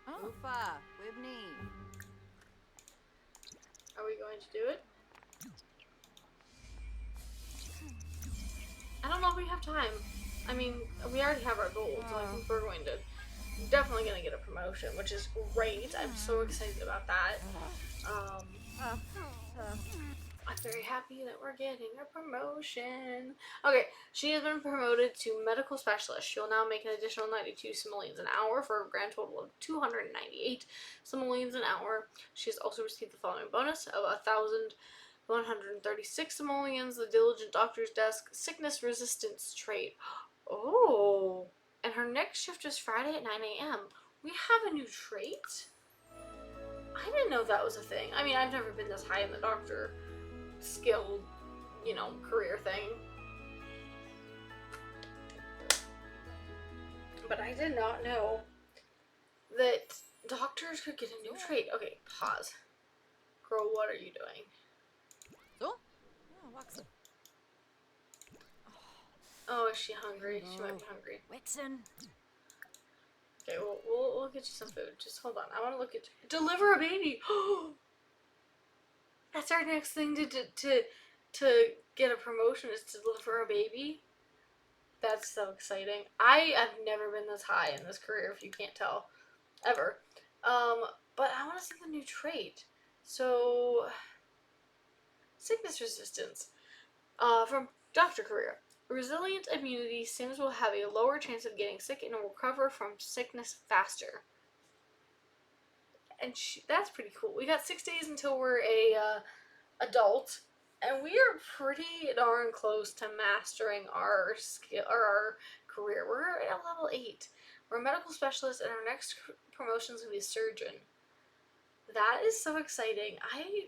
Ufa, Whitney. Are we going to do it? I don't know if we have time. I mean, we already have our goals, so I think we're going to definitely going to get a promotion, which is great. I'm so excited about that. I'm very happy that we're getting a promotion. Okay, she has been promoted to medical specialist. She'll now make an additional 92 simoleons an hour for a grand total of 298 simoleons an hour. She has also received the following bonus of 1,136 simoleons, the diligent doctor's desk, sickness resistance trait. Oh, and her next shift is Friday at 9 a.m. We have a new trait? I didn't know that was a thing. I mean, I've never been this high in the doctor skill, you know, career thing. But I did not know that doctors could get a new trait. Okay, pause. Girl, what are you doing? Oh, is she hungry? She might be hungry. Whitson. Okay, we'll get you some food. Just hold on. I want to look at... Deliver a baby! That's our next thing to get a promotion, is to deliver a baby. That's so exciting. I have never been this high in this career, if you can't tell. Ever. But I want to see the new trait. So... Sickness resistance. From Doctor Career. Resilient immunity Sims will have a lower chance of getting sick and will recover from sickness faster. And that's pretty cool. We got 6 days until we're a adult, and we are pretty darn close to mastering our skill or our career. We're at level 8. We're a medical specialist, and our next promotion is going to be a surgeon. That is so exciting. I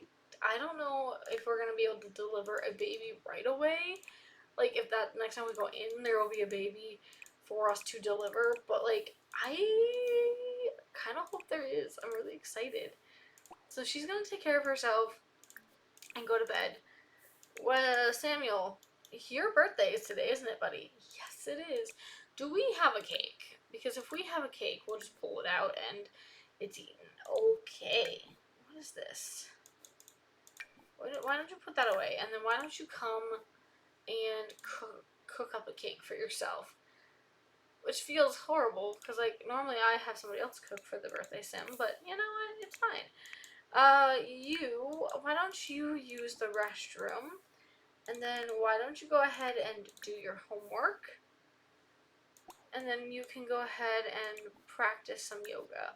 don't know if we're going to be able to deliver a baby right away. Like, if that next time we go in, there will be a baby for us to deliver. But, like, I kind of hope there is. I'm really excited. So she's going to take care of herself and go to bed. Well, Samuel, your birthday is today, isn't it, buddy? Yes, it is. Do we have a cake? Because if we have a cake, we'll just pull it out and it's eaten. Okay. What is this? Why don't you put that away? And then why don't you come and cook up a cake for yourself? Which feels horrible, because, like, normally I have somebody else cook for the birthday sim, but you know what? It's fine. Why don't you use the restroom? And then why don't you go ahead and do your homework? And then you can go ahead and practice some yoga.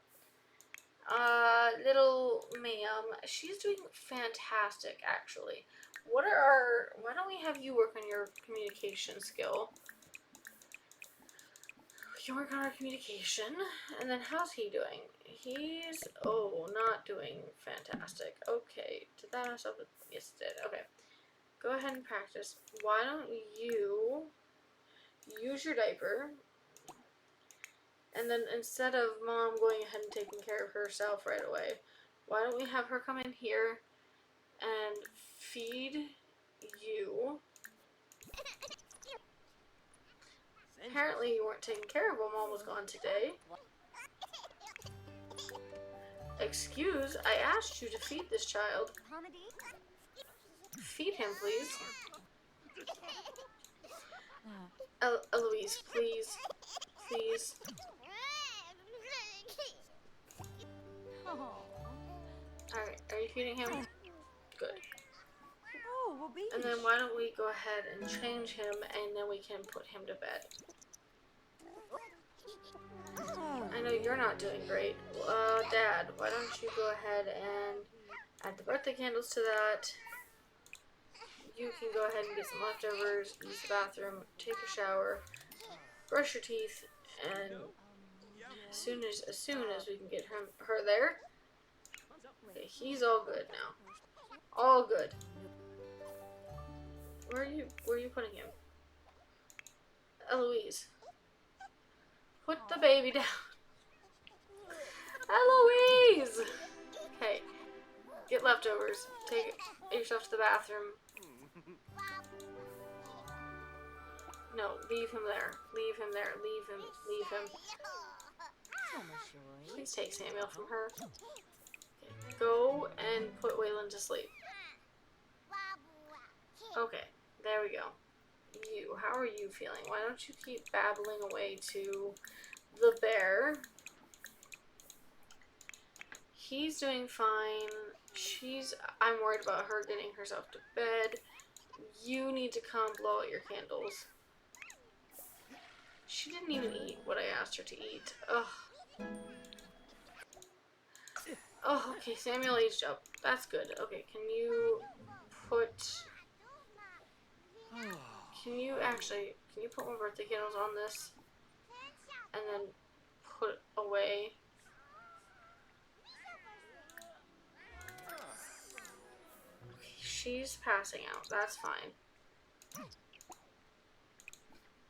Little ma'am, she's doing fantastic, actually. Why don't we have you work on your communication skill? We can work on our communication. And then how's he doing? He's, not doing fantastic. Okay, did that mess up? Yes, it did. Okay. Go ahead and practice. Why don't you use your diaper? And then instead of mom going ahead and taking care of herself right away, why don't we have her come in here and feed you? Apparently you weren't taking care of while mom was gone today. Excuse, I asked you to feed this child. Feed him, please. Eloise, please. Please. Alright, are you feeding him? Good. And then why don't we go ahead and change him, and then we can put him to bed. I know you're not doing great. Dad, why don't you go ahead and add the birthday candles to that. You can go ahead and get some leftovers, use the bathroom, take a shower, brush your teeth, and as soon as we can get her there, okay, he's all good now. All good. Where are you putting him? Eloise, put the baby down. Eloise! Okay, get leftovers. Take yourself to the bathroom. No, leave him there. Leave him there. Leave him. Leave him. Please take Samuel from her. Okay, go and put Waylon to sleep. Okay, there we go. You, how are you feeling? Why don't you keep babbling away to the bear? He's doing fine. I'm worried about her getting herself to bed. You need to come blow out your candles. She didn't even eat what I asked her to eat. Ugh. Oh, okay, Samuel aged up. That's good. Okay, can you put more birthday candles on this? And then put away. Okay, she's passing out. That's fine.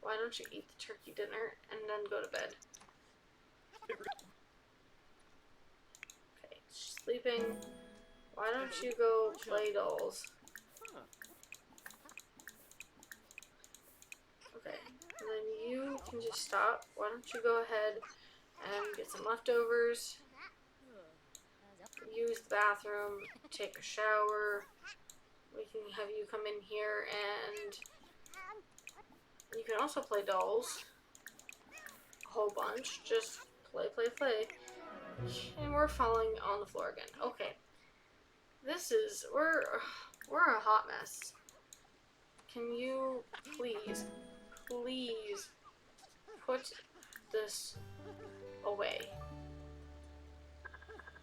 Why don't you eat the turkey dinner and then go to bed? Okay, she's sleeping. Why don't you go play dolls? Okay, and then you can just stop. Why don't you go ahead and get some leftovers? Use the bathroom, take a shower. We can have you come in here and you can also play dolls. A whole bunch. Just play, play, play. And we're falling on the floor again. Okay. We're a hot mess. Can you please put this away?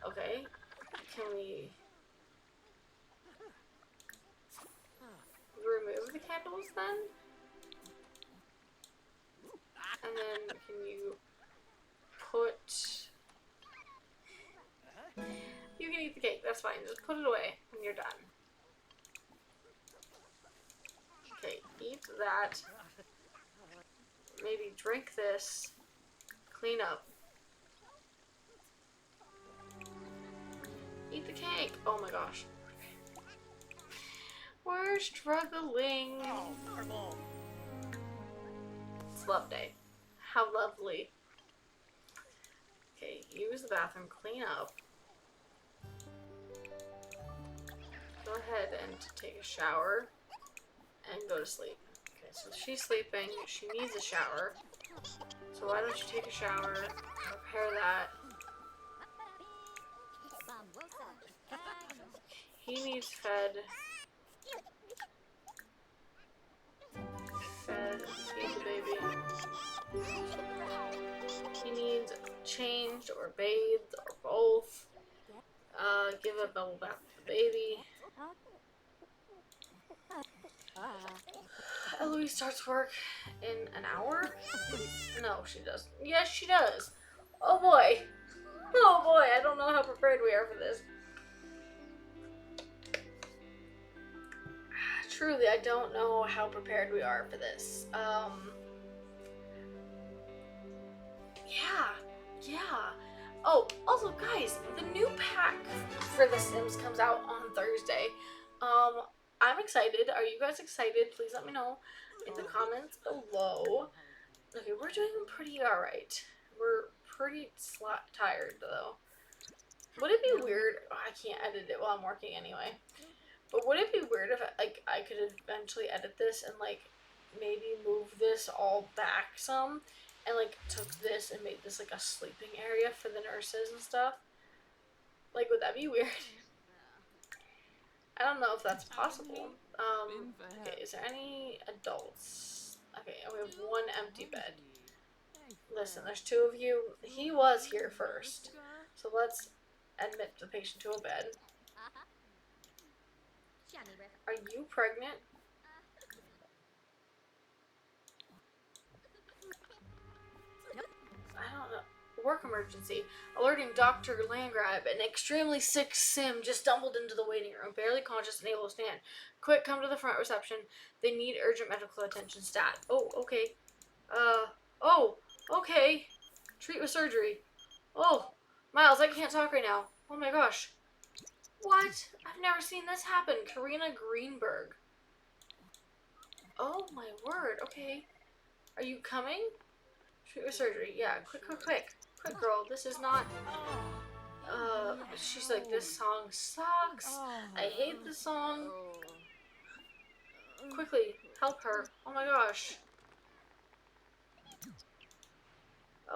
Okay. Can we remove the candles then? And then can you put... You can eat the cake, that's fine. Just put it away when you're done. Okay, eat that. Maybe drink this. Clean up. Eat the cake! Oh my gosh. We're struggling. It's love day. How lovely. Okay, use the bathroom, clean up. Go ahead and take a shower and go to sleep. Okay, so she's sleeping. She needs a shower. So why don't you take a shower, prepare that. He needs fed. Feed the baby. He needs changed or bathed or both. Give a bubble bath to the baby. Eloise starts work in an hour? No, she doesn't. Yes, she does. Oh boy. Oh boy, I don't know how prepared we are for this. Truly, I don't know how prepared we are for this. Yeah. Oh, also guys, the new pack for The Sims comes out on Thursday. I'm excited. Are you guys excited? Please let me know in the comments below. Okay, we're doing pretty alright. We're pretty tired though. Would it be weird? Oh, I can't edit it while I'm working anyway. But would it be weird if I could eventually edit this and like maybe move this all back some and like took this and made this like a sleeping area for the nurses and stuff? Like, would that be weird? I don't know if that's possible. Okay, is there any adults? Okay, and we have one empty bed. Listen, there's two of you. He was here first. So let's admit the patient to a bed. Are you pregnant? I don't know. Work emergency. Alerting Dr. Landgrab. An extremely sick Sim just stumbled into the waiting room, barely conscious and able to stand. Quick, come to the front reception. They need urgent medical attention stat. Oh, okay. Oh, okay. Treat with surgery. Oh, Miles, I can't talk right now. Oh my gosh. What? I've never seen this happen. Karina Greenberg. Oh my word. Okay. Are you coming? Treat with surgery. Yeah, quick, quick, quick. Quick, girl. This is not. She's like, this song sucks. I hate the song. Quickly, help her. Oh my gosh.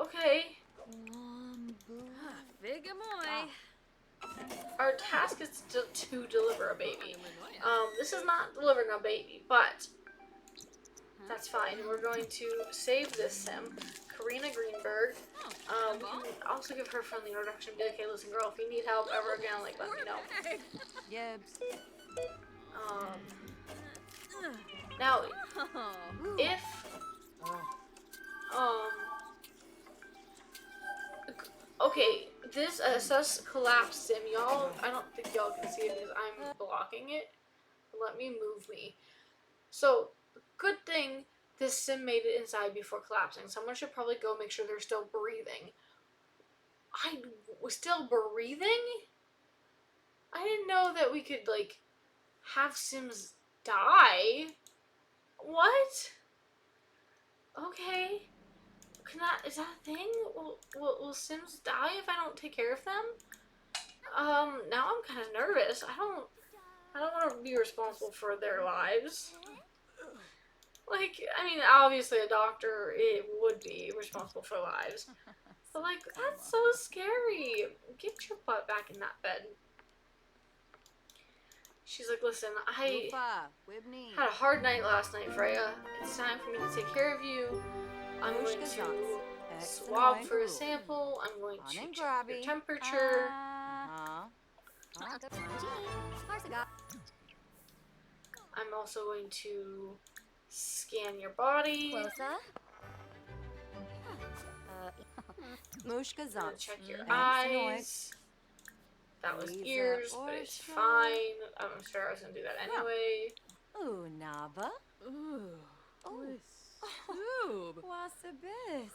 Okay. Big boy. Our task is to deliver a baby. This is not delivering a baby, but that's fine. We're going to save this sim, Karina Greenberg. We can also give her a friendly introduction. Be like, hey, listen, girl, if you need help ever again, like, let me know. Yebs. Now, if okay, this assess collapse sim, y'all. I don't think y'all can see it because I'm blocking it. Let me move me. So, good thing this sim made it inside before collapsing. Someone should probably go make sure they're still breathing. I was still breathing? I didn't know that we could, like, have sims die. What? Okay. Is that a thing? Will sims die if I don't take care of them? Now I'm kind of nervous. I don't want to be responsible for their lives. Like, I mean, obviously a doctor, it would be responsible for lives. But, like, that's so scary. Get your butt back in that bed. She's like, listen, I had a hard night last night, Freya. It's time for me to take care of you. I'm going to swab for a sample. I'm going to check your temperature. I'm also going to scan your body. I'm gonna check your eyes. That was ears, but it's fine. I'm sure I was gonna do that anyway. Ooh, Naba. Ooh. What's a bit?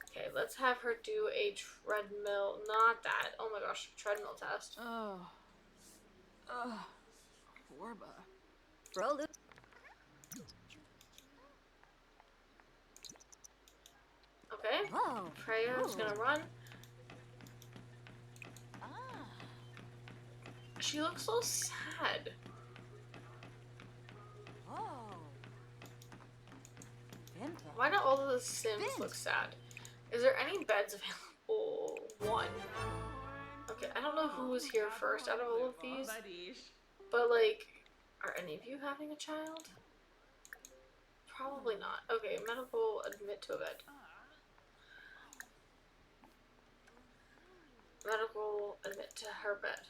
Okay, let's have her do a treadmill. Not that. Oh my gosh, treadmill test. Warba. Okay. Freya's gonna run. She looks so sad. Why do all of the Sims look sad? Is there any beds available? One. Okay, I don't know who was here first out of all of these. But, like, are any of you having a child? Probably not. Okay, medical admit to a bed. Medical admit to her bed.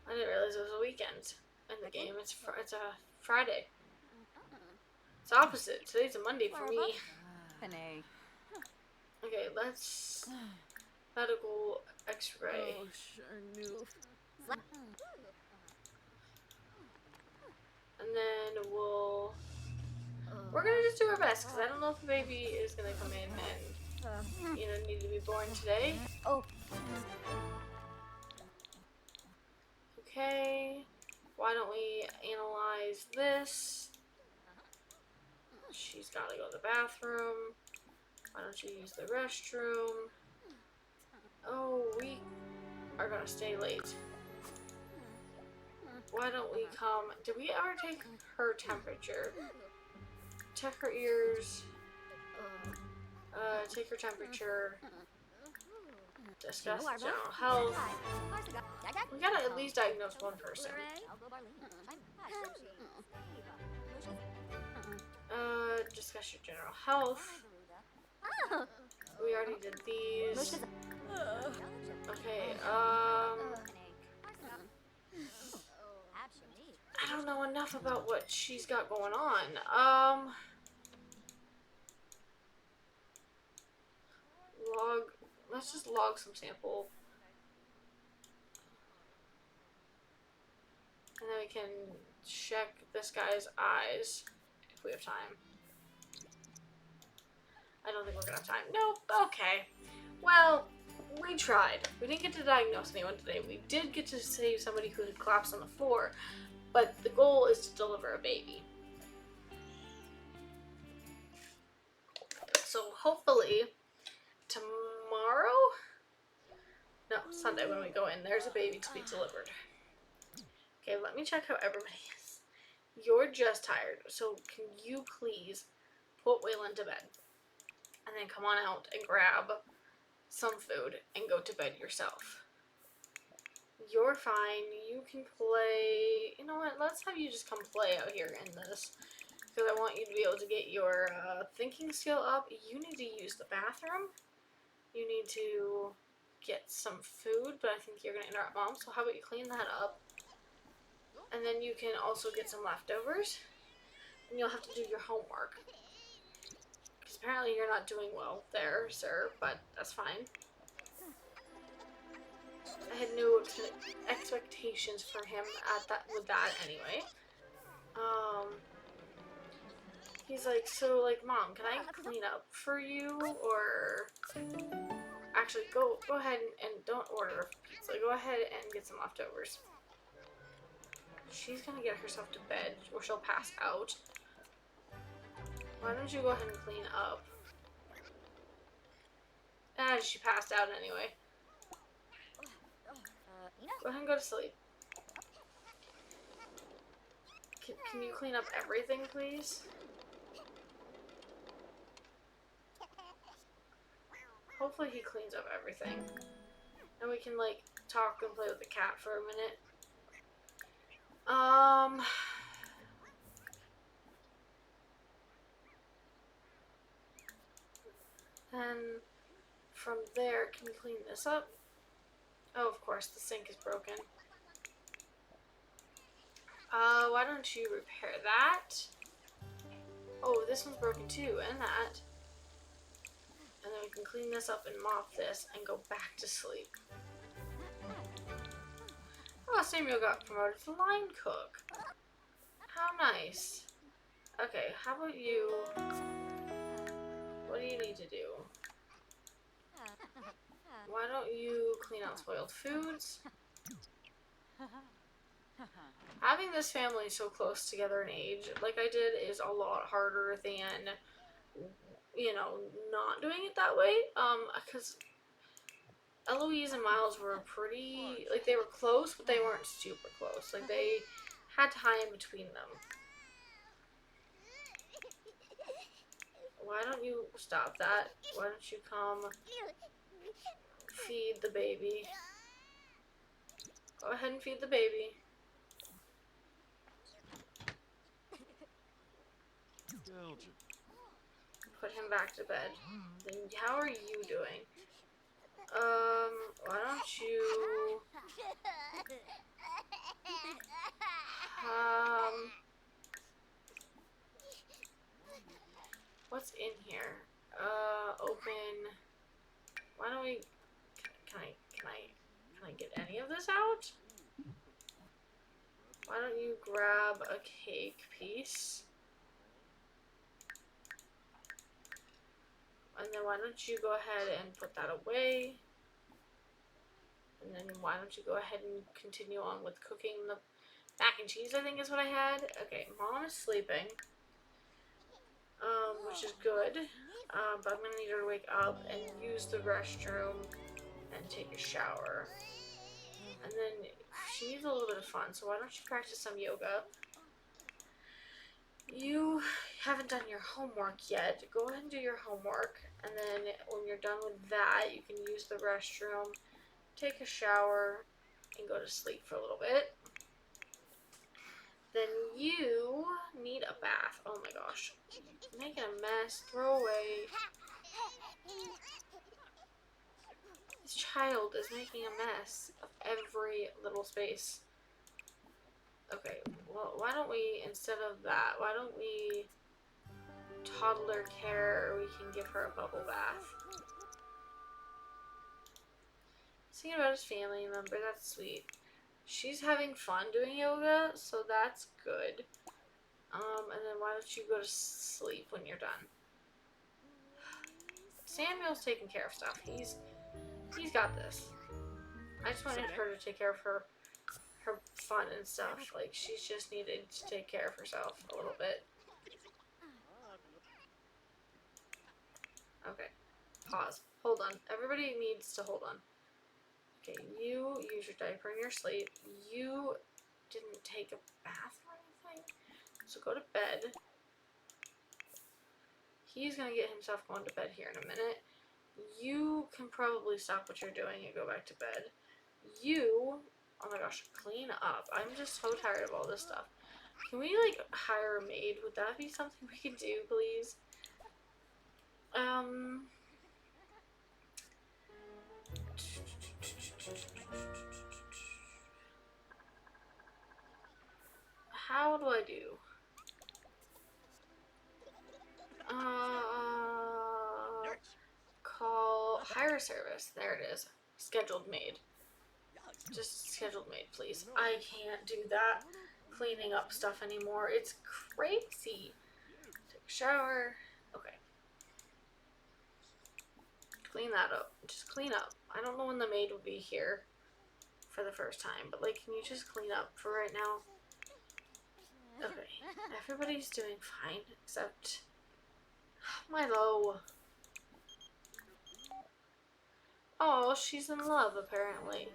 I didn't realize it was a weekend in the game. It's a Friday. It's opposite. Today's a Monday for me. Okay, let's medical X-ray. And then we're gonna just do our best because I don't know if the baby is gonna come in and need to be born today. Okay, why don't we analyze this? She's gotta go to the bathroom. Why don't you use the restroom? Oh, we are gonna stay late. Why don't we come? Did we ever take her temperature? Check her ears. Take her temperature. Discuss general health. We gotta at least diagnose one person. Discuss your general health. We already did these. Okay, I don't know enough about what she's got going on. Let's just log some sample. we can check this guy's eyes if we have time. I don't think we're gonna have time. Nope. Okay. Well, we tried. We didn't get to diagnose anyone today. We did get to save somebody who had collapsed on the floor, but the goal is to deliver a baby. So hopefully tomorrow, no, Sunday when we go in, there's a baby to be delivered. Okay, let me check how everybody is. You're just tired, so can you please put Waylon to bed? And then come on out and grab some food and go to bed yourself. You're fine. You can play. You know what? Let's have you just come play out here in this. Because I want you to be able to get your thinking skill up. You need to use the bathroom. You need to get some food, but I think you're going to interrupt Mom. So how about you clean that up? And then you can also get some leftovers. And you'll have to do your homework. Because apparently you're not doing well there, sir. But that's fine. I had no expectations for him with that anyway. He's like, so like, Mom, can I clean up for you? Or actually, go ahead and don't order pizza. Go ahead and get some leftovers. She's gonna get herself to bed, or she'll pass out. Why don't you go ahead and clean up? And she passed out anyway. Go ahead and go to sleep. Can you clean up everything, please? Hopefully he cleans up everything. And we can, like, talk and play with the cat for a minute. And from there, can you clean this up? Oh, of course, the sink is broken. Why don't you repair that? Oh, this one's broken too, and that. And then we can clean this up and mop this and go back to sleep. Oh, Samuel got promoted to line cook. How nice. Okay, how about you? What do you need to do? Why don't you clean out spoiled foods? Having this family so close together in age, like I did, is a lot harder than, you know, not doing it that way. Because Eloise and Miles were pretty, like, they were close, but they weren't super close. Like, they had time in between them. Why don't you stop that? Why don't you come feed the baby? Go ahead and feed the baby. Put him back to bed. Then how are you doing? Why don't you... What's in here? Open... Why don't we... Can I get any of this out? Why don't you grab a cake piece? And then why don't you go ahead and put that away? And then why don't you go ahead and continue on with cooking the mac and cheese, I think is what I had. Okay, Mom is sleeping. Which is good. But I'm gonna need her to wake up and use the restroom and take a shower. And then she needs a little bit of fun, so why don't you practice some yoga? You haven't done your homework yet. Go ahead and do your homework, and then when you're done with that, you can use the restroom, take a shower, and go to sleep for a little bit. Then you need a bath. Oh my gosh. Making a mess. Throw away. This child is making a mess of every little space. Okay, well, why don't we, instead of that, why don't we toddler care, or we can give her a bubble bath. Thinking about his family member, that's sweet. She's having fun doing yoga, so that's good. And then why don't you go to sleep when you're done? Samuel's taking care of stuff. He's got this. I just wanted her to take care of her fun and stuff. Like, she's just needed to take care of herself a little bit. Okay. Pause. Hold on. Everybody needs to hold on. Okay, you use your diaper in your sleep. You didn't take a bath or anything, so go to bed. He's gonna get himself going to bed here in a minute. You can probably stop what you're doing and go back to bed. You, oh my gosh, clean up. I'm just so tired of all this stuff. Can we, like, hire a maid? Would that be something we could do, please? How do I do? Call hire service. There it is. Scheduled maid. Just scheduled maid, please. I can't do that cleaning up stuff anymore. It's crazy. Take a shower. Okay. Clean that up. Just clean up. I don't know when the maid will be here for the first time, but, like, can you just clean up for right now? Okay. Everybody's doing fine except Milo. Oh, she's in love, apparently.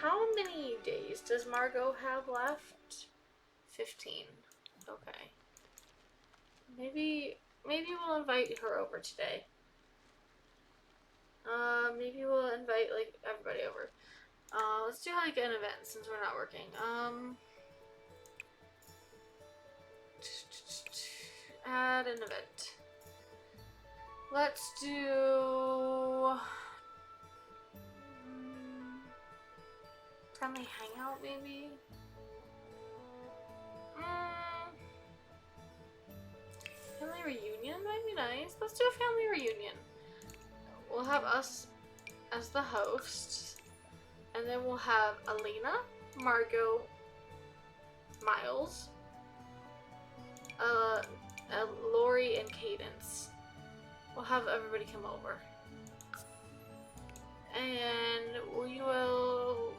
How many days does Margot have left? 15. Okay. Maybe we'll invite her over today. Maybe we'll invite, like, everybody over. Let's do, like, an event since we're not working. Add an event. Let's do friendly hangout, maybe? Family reunion might be nice. Let's do a family reunion. We'll have us as the hosts, and then we'll have Alina, Margot, Miles, Lori, and Cadence. We'll have everybody come over. And we will...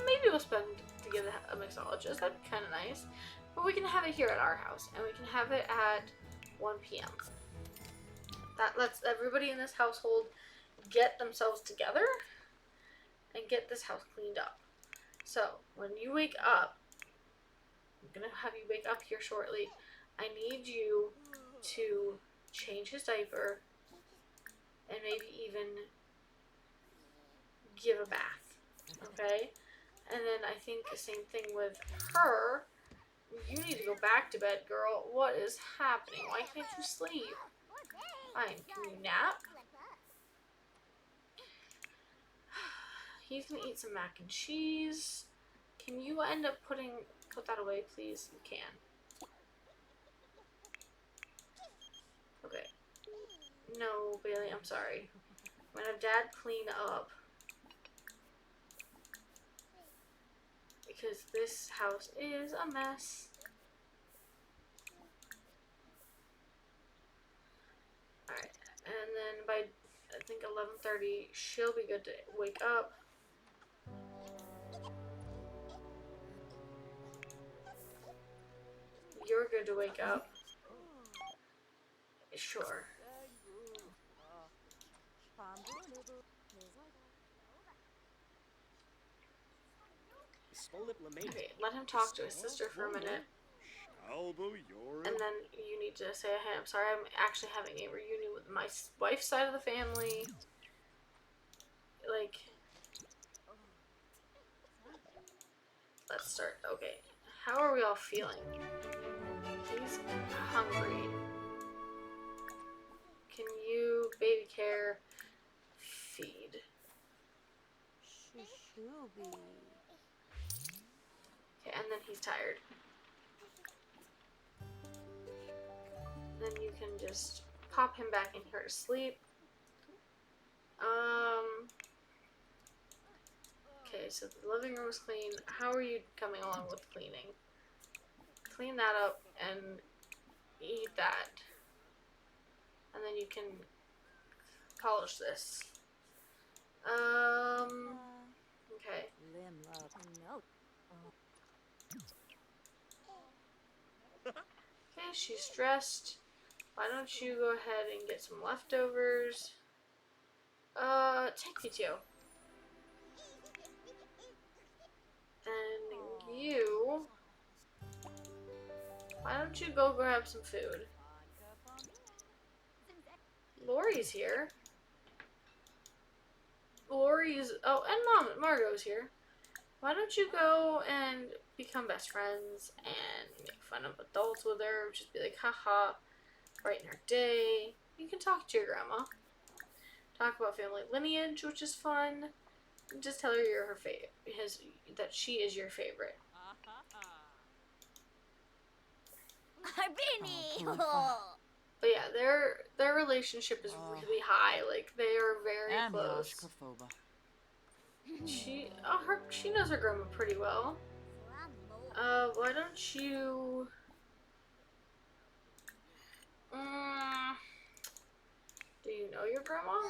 maybe we'll spend together a mixologist. That'd be kind of nice. But we can have it here at our house. And we can have it at 1 p.m. That lets everybody in this household get themselves together and get this house cleaned up. So, when you wake up, I'm going to have you wake up here shortly. I need you to change his diaper and maybe even give a bath, okay? And then I think the same thing with her. You need to go back to bed, girl. What is happening? Why can't you sleep? Fine, can you nap? He's gonna eat some mac and cheese. Can you end up put that away, please? You can. Okay. No, Bailey, I'm sorry. I'm gonna have Dad clean up. Because this house is a mess. Alright, and then by, I think, 11:30, she'll be good to wake up. You're good to wake up. Sure. Okay, let him talk to his sister for a minute. And then you need to say, hey, I'm sorry, I'm actually having a reunion with my wife's side of the family. Like, let's start. Okay, how are we all feeling? He's hungry. Can you baby care feed? Okay, and then he's tired. Then you can just pop him back in here to sleep. Okay, so the living room is clean. How are you coming along with cleaning? Clean that up and eat that. And then you can polish this. Okay. Lim love note. Okay, she's dressed. Why don't you go ahead and get some leftovers? Take Pt.4. And you... Why don't you go grab some food? Lori's here. Lori's... Oh, and Margot's here. Why don't you go and become best friends and make fun of adults with her? Just be like, haha, brighten her day. You can talk to your grandma. Talk about family lineage, which is fun. And just tell her you're her that she is your favorite. But yeah, their relationship is really high. Like they are very close. She knows her grandma pretty well. Why don't you do you know your grandma?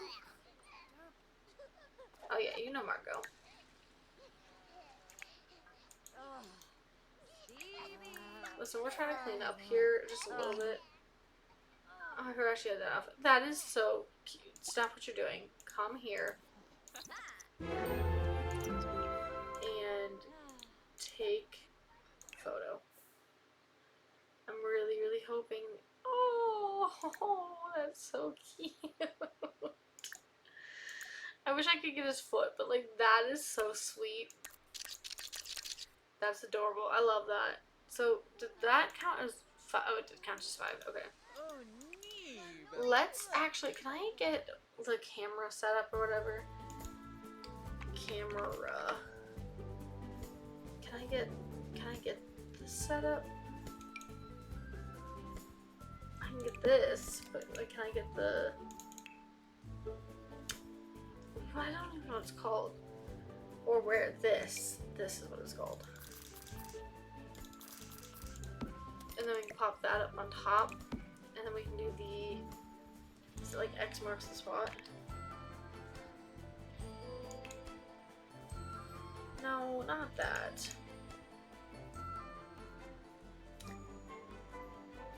Oh yeah, you know Margot. Listen, we're trying to clean up here just a little bit. Oh, I forgot she had that outfit. That is so cute. Stop what you're doing. Come here. And take photo. I'm really, really hoping. Oh, that's so cute. I wish I could get his foot, but like that is so sweet. That's adorable. I love that. So did that count as 5? Oh, it did count as 5. Okay. Let's actually. Can I get the camera set up or whatever? Camera. Can I get this set up? I can get this, but like, can I get the? I don't even know what it's called. Or where this. This is what it's called. And then we can pop that up on top. And then we can do the... Is it like X marks the spot? No, not that.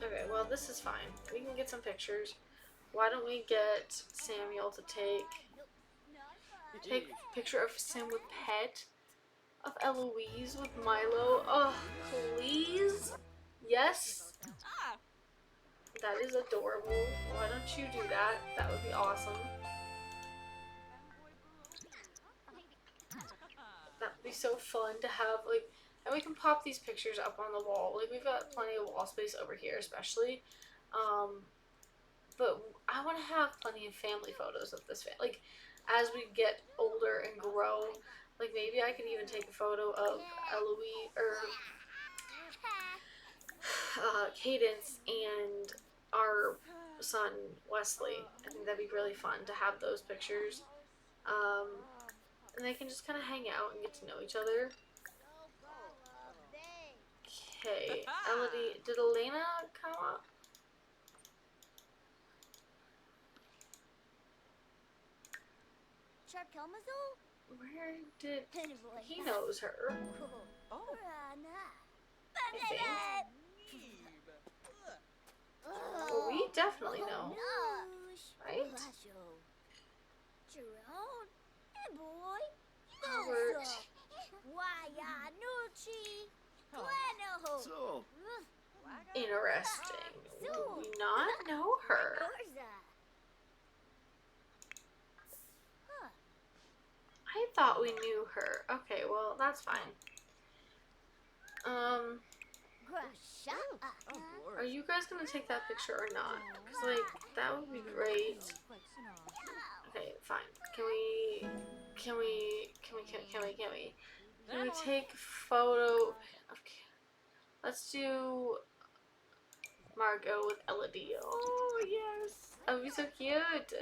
Okay, well this is fine. We can get some pictures. Why don't we get Samuel to take a picture of Sam with Pet, of Eloise with Milo. Oh, please? Yes? That is adorable. Why don't you do that? That would be awesome. That would be so fun to have, like, and we can pop these pictures up on the wall. Like, we've got plenty of wall space over here, especially. But I want to have plenty of family photos of this family. Like, as we get older and grow, like, maybe I could even take a photo of Eloise, or Cadence and our son Wesley. I think that'd be really fun to have those pictures. And they can just kind of hang out and get to know each other. Okay, Elodie, did Elena come up? Where did he knows her? I think. Well, we definitely know, right? Albert. So, Interesting. We not know her. I thought we knew her. Okay, well, that's fine. Are you guys gonna take that picture or not? Cause like that would be great. Okay, fine. Can we take a photo? Okay. Let's do Margot with Elodie. Oh yes, that would be so cute.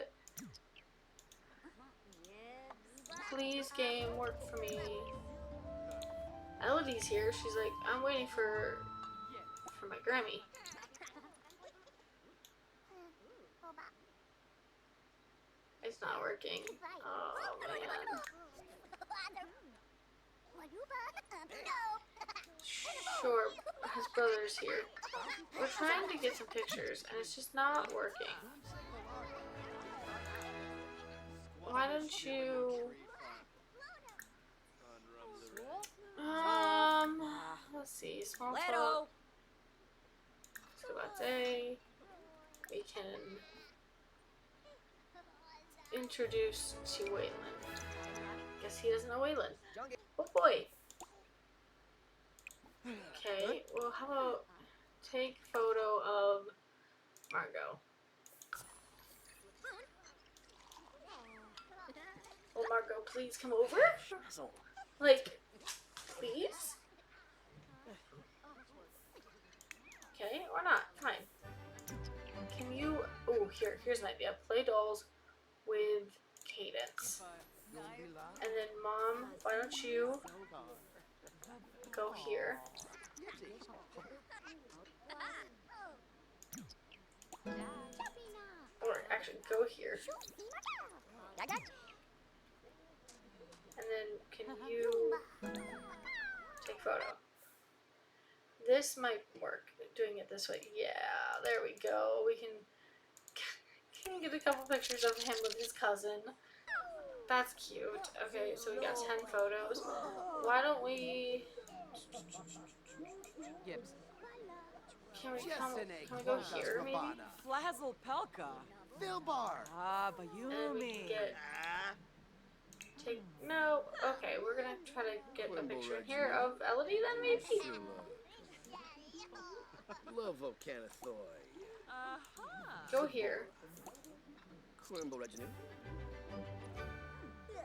Please, game, work for me. Elodie's here. She's like, I'm waiting for my Grammy. It's not working. Oh man. Sure, his brother's here. We're trying to get some pictures, and it's just not working. Why don't you... let's see, small talk. Day. We can introduce to Waylon. Guess he doesn't know Waylon. Oh boy. Okay, well how about take photo of Margot. Well, Margot, please come over. Like, please? Okay, or not. Fine. Can you... Oh, here's an idea. Play dolls with Cadence. And then, Mom, why don't you go here? Or, actually, go here. And then, can you take photo? This might work, doing it this way. Yeah, there we go. We can get a couple pictures of him with his cousin. That's cute. Okay, so we got 10 photos. Why don't we... Can we go here, maybe? Flazzle Pelka. Vilbar. Ah, And then we Bayumi. can get... No, okay, we're gonna try to get a picture in here of Elodie then, maybe? Lovo Canathoy. Go here. Quimble Reginu.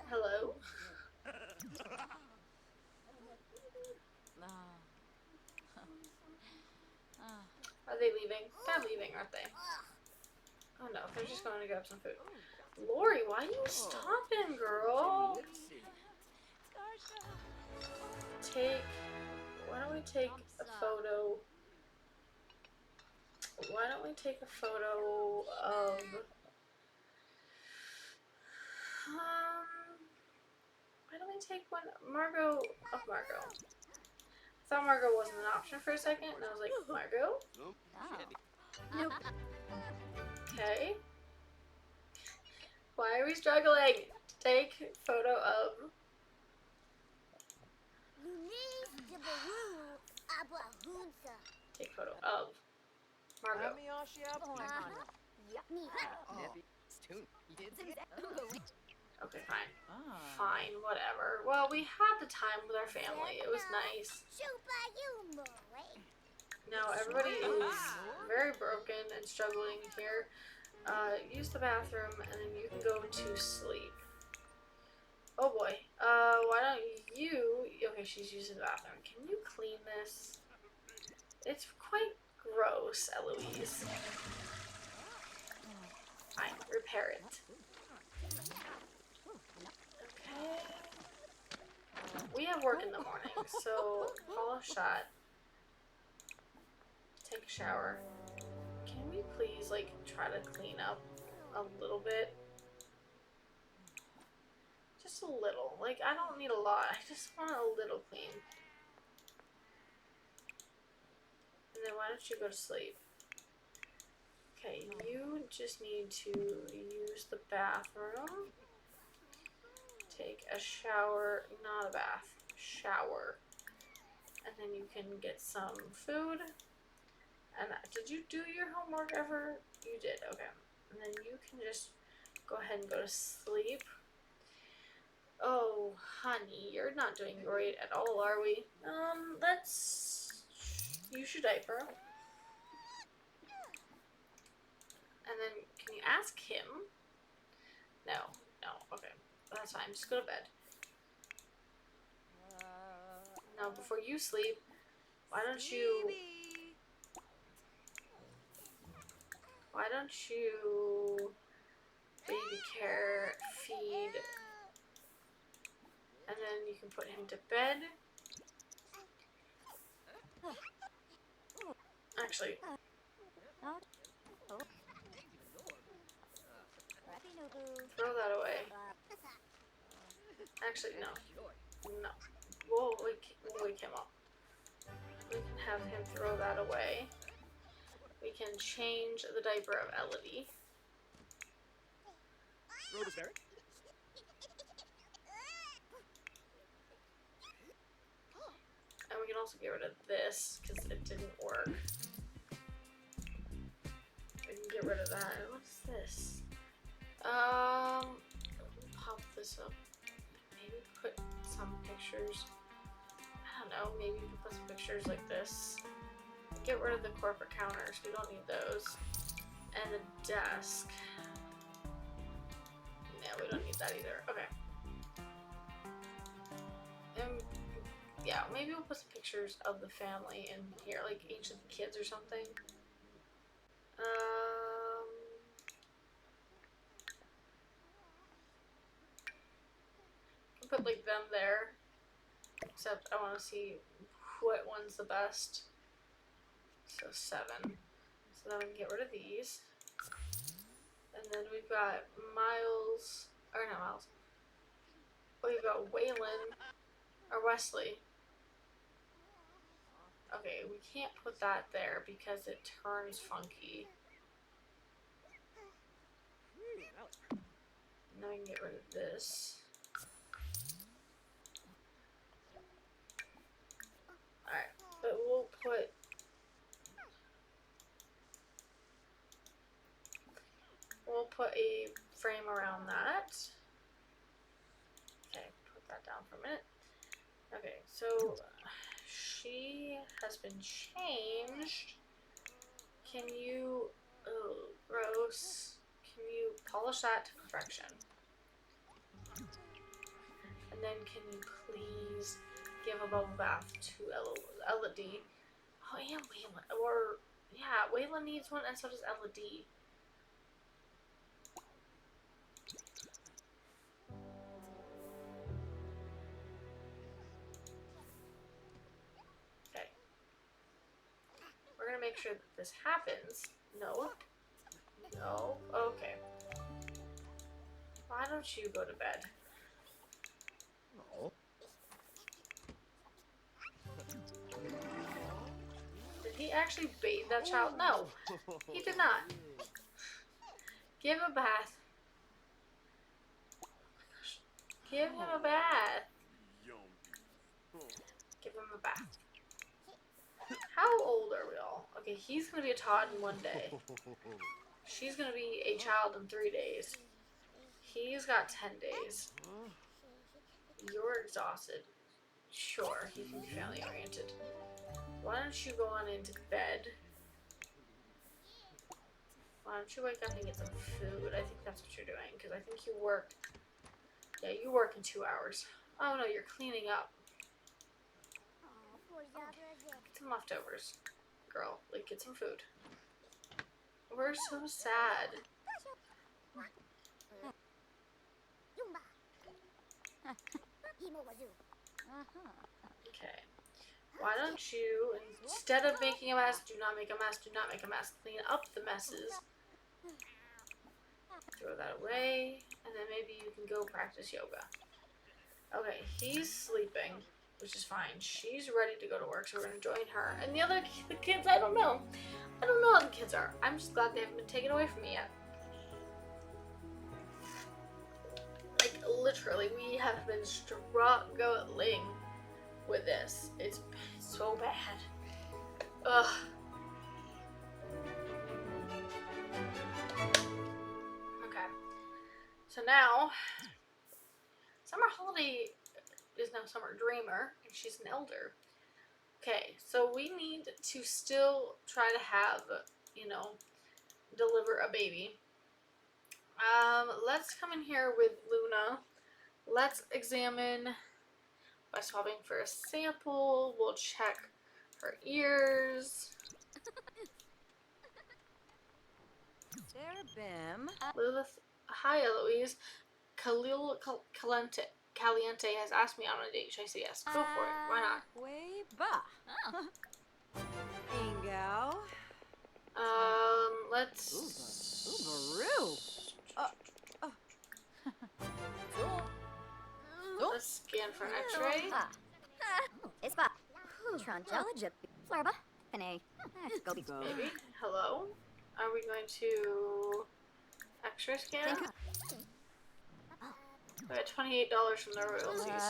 Hello? Are they leaving? They're leaving, aren't they? Oh no, they're just going to grab some food. Lori, why are you stopping, girl? Why don't we take a photo? Why don't we take a photo of... why don't we take one? Margot of Margot. I thought Margot wasn't an option for a second, and I was like, Margot? Nope. Okay. Why are we struggling? Take photo of... Take photo of Margot. Okay, fine. Fine, whatever. Well, we had the time with our family. It was nice. Now everybody is very broken and struggling here. Use the bathroom and then you can go to sleep. Oh boy. Why don't you... Okay, she's using the bathroom. Can you clean this? It's quite gross, Eloise. Fine, repair it. Okay. We have work in the morning, so call a shot. Take a shower. Can we please, like, try to clean up a little bit? Just a little. Like, I don't need a lot. I just want a little clean. And then why don't you go to sleep? Okay, you just need to use the bathroom. Take a shower, not a bath, shower. And then you can get some food. And did you do your homework ever? You did, okay. And then you can just go ahead and go to sleep. Oh, honey, you're not doing great at all, are we? Let's use your diaper. And then, can you ask him? No, okay. That's fine, just go to bed. Now, before you sleep, why don't you baby care, feed And then you can put him to bed. Actually, throw that away. Actually, no. No. We'll wake him up. We can have him throw that away. We can change the diaper of Elodie. And we can also get rid of this because it didn't work. We can get rid of that. What's this? Pop this up. Maybe put some pictures. I don't know. Maybe we can put some pictures like this. Get rid of the corporate counters. We don't need those. And the desk. No, we don't need that either. Okay. Yeah, maybe we'll put some pictures of the family in here, like each of the kids or something. I'll put like them there. Except I want to see what one's the best. So 7. So then we can get rid of these. And then we've got Miles, or not Miles. We've got Waylon, or Wesley. Okay, we can't put that there because it turns funky. And then we can get rid of this. Alright, but we'll put a frame around that. Okay, put that down for a minute. Okay, so she has been changed. Can you, oh, gross. Can you polish that to perfection? And then can you please give a bubble bath to Elodie? Oh, and Waylon. Or, yeah, Waylon needs one and so does Elodie. Okay. We're gonna make sure that this happens. No. No. Okay. Why don't you go to bed? Oh. Did he actually bathe that child? No, he did not. Give him a bath. Oh my gosh. Give him a bath. Give him a bath. How old are we all? Okay, he's gonna be a tot in 1 day. She's gonna be a child in 3 days. He's got 10 days. You're exhausted. Sure, he can be family oriented. Why don't you go on into bed? Why don't you wake up and get some food? I think that's what you're doing, because I think you worked. Yeah, you work in 2 hours. Oh no, you're cleaning up. Get some leftovers. Girl, like, get some food. We're so sad. Okay. Why don't you, instead of making a mess, do not make a mess, do not make a mess. Clean up the messes. Throw that away. And then maybe you can go practice yoga. Okay, he's sleeping, which is fine. She's ready to go to work, so we're going to join her. And the kids, I don't know. I don't know how the kids are. I'm just glad they haven't been taken away from me yet. Like, literally, we have been struggling with this. It's been so bad. Ugh. Okay. So now, Summer Holiday is now Summer Dreamer, and she's an elder. Okay, so we need to still try to have, you know, deliver a baby. Let's come in here with Luna. Let's examine by swapping for a sample. We'll check her ears. There, Bim. Lilith, hi Eloise. Khalil Kalente. Caliente has asked me out on a date. Should I say yes? Go for it. Why not? Way ba. Ingo. Let's... Uberoo. Let's scan for an x-ray. Ispa. Tronjologip. Florba. Pene. Gobi. Maybe. Hello? Are we going to x-ray scan? We got $28 from the royalties.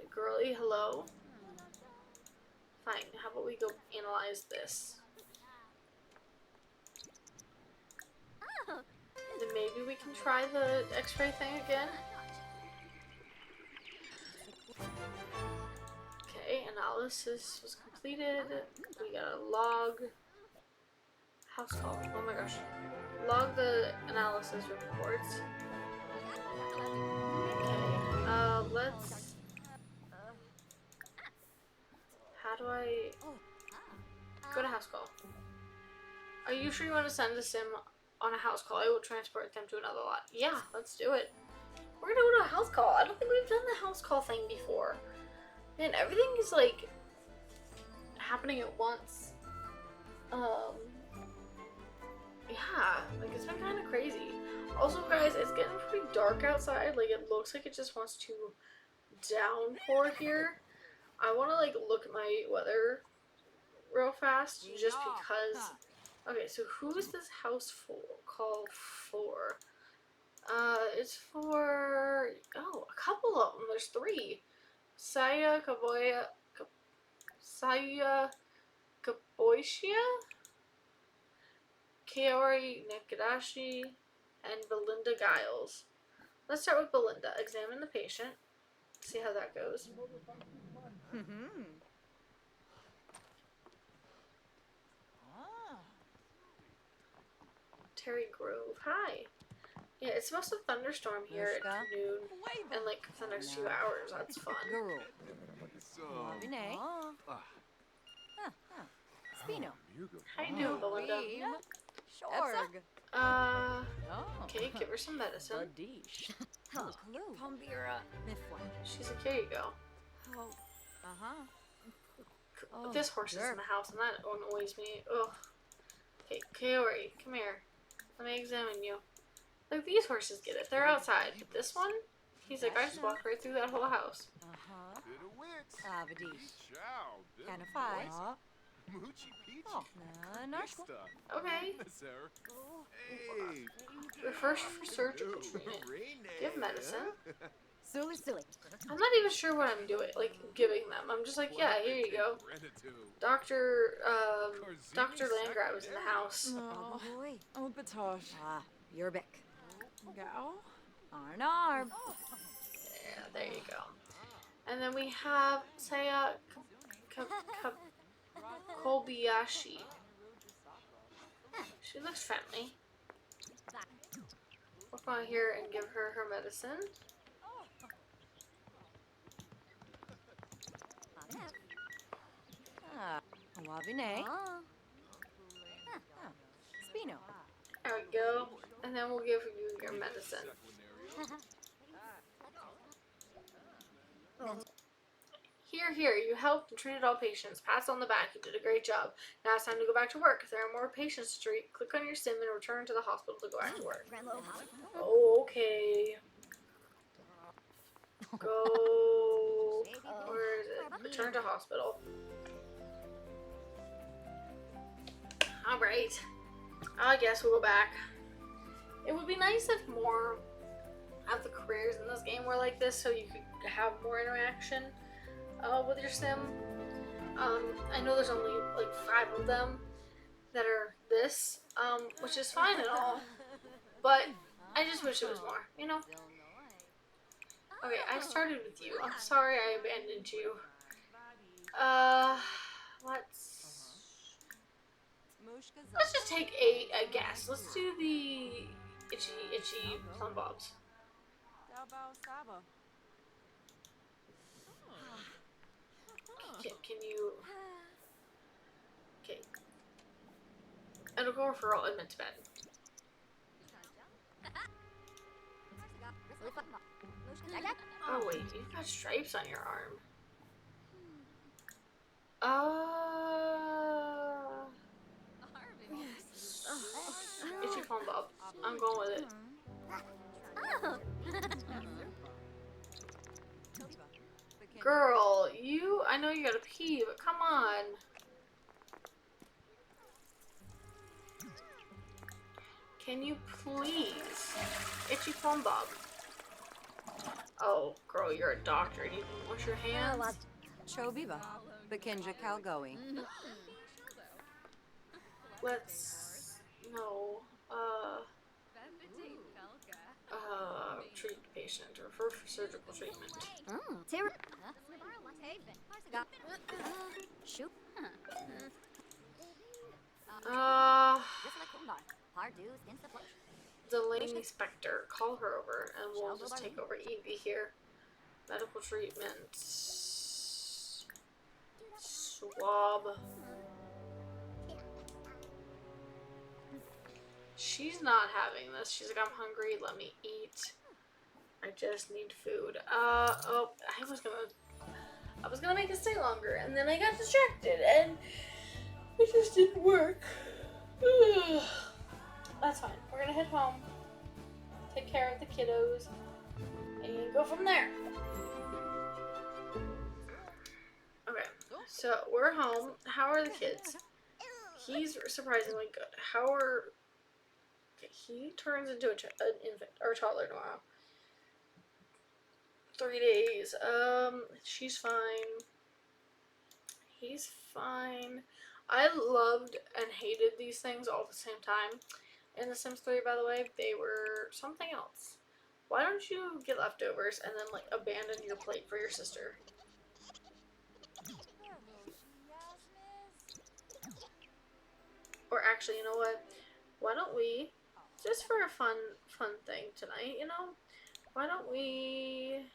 Girly, hello? Fine, how about we go analyze this? Then maybe we can try the x-ray thing again? Okay, analysis was completed. We got a log. House call. Oh my gosh. Log the analysis reports. Okay, let's... How do I... Go to house call. Are you sure you want to send a sim on a house call? I will transport them to another lot. Yeah, let's do it. We're gonna go to a house call. I don't think we've done the house call thing before. Man, everything is like happening at once. Yeah, like it's been kind of crazy. Also, guys, it's getting pretty dark outside. Like it looks like it just wants to downpour here. I want to like look at my weather real fast just because. Okay, so who is this house for? Call for? It's for a couple of them. There's 3. Saya Kaboishia, Kaori Nakadashi, and Belinda Giles. Let's start with Belinda. Examine the patient. See how that goes. Terry Grove. Hi. Yeah, it's supposed to thunderstorm here at noon and like for the next few hours. That's fun. Spino. How you doing, Belinda? Okay, give her some medicine. She's like, here you go. This horse is in the house and that annoys me. Ugh. Okay, Kaori, come here. Let me examine you. Like, these horses get it. They're outside. But this one, he's like, I just walked right through that whole house. Okay. Refer for surgical treatment. Give medicine. I'm not even sure what I'm doing, like, giving them. I'm just like, yeah, here you go. Dr. Landgrab is in the house. Oh, Batosh. Yerbik. Go. Arnarb. Yeah, there you go. And then we have Saya Kobayashi. She looks friendly. We'll go on here and give her her medicine. Wavine. Spino. There we go. And then we'll give you your medicine. Here, you helped and treated all patients. Pats on the back, you did a great job. Now it's time to go back to work. If there are more patients to treat, click on your sim and return to the hospital to go back to work. Oh, okay. Go... Where is it? Return to hospital. Alright. I guess we'll go back. It would be nice if more of the careers in this game were like this, so you could have more interaction with your sim. I know there's only like 5 of them that are this, which is fine and all, but I just wish it was more, you know? Okay, I started with you. I'm sorry I abandoned you. Let's just take a guess. Let's do the itchy plum bobs. Can you... Okay. It'll go referral. I meant to bed. Oh wait, you've got stripes on your arm. Itchy phone Bob. I'm going with it. Girl, I know you gotta pee, but come on. Can you please? Itchy phone Bob. Oh, girl, you're a doctor. Do you wash your hands? Chobiba. Bekinja Kalgoe. Let's... No. Treat the patient. Refer for surgical treatment. Shoot. Delaney Spector. Call her over and we'll just take over Evie here. Medical treatment. Swab. She's not having this. She's like, I'm hungry. Let me eat. I just need food. Oh, I was gonna make it stay longer, and then I got distracted, and it just didn't work. That's fine. We're gonna head home, take care of the kiddos, and go from there. Okay, so we're home. How are the kids? He's surprisingly good. He turns into an infant or toddler tomorrow. 3 days. She's fine. He's fine. I loved and hated these things all at the same time. In The Sims 3, by the way, they were something else. Why don't you get leftovers and then, like, abandon your plate for your sister? Or actually, you know what? Why don't we, just for a fun thing tonight, you know? Why don't we...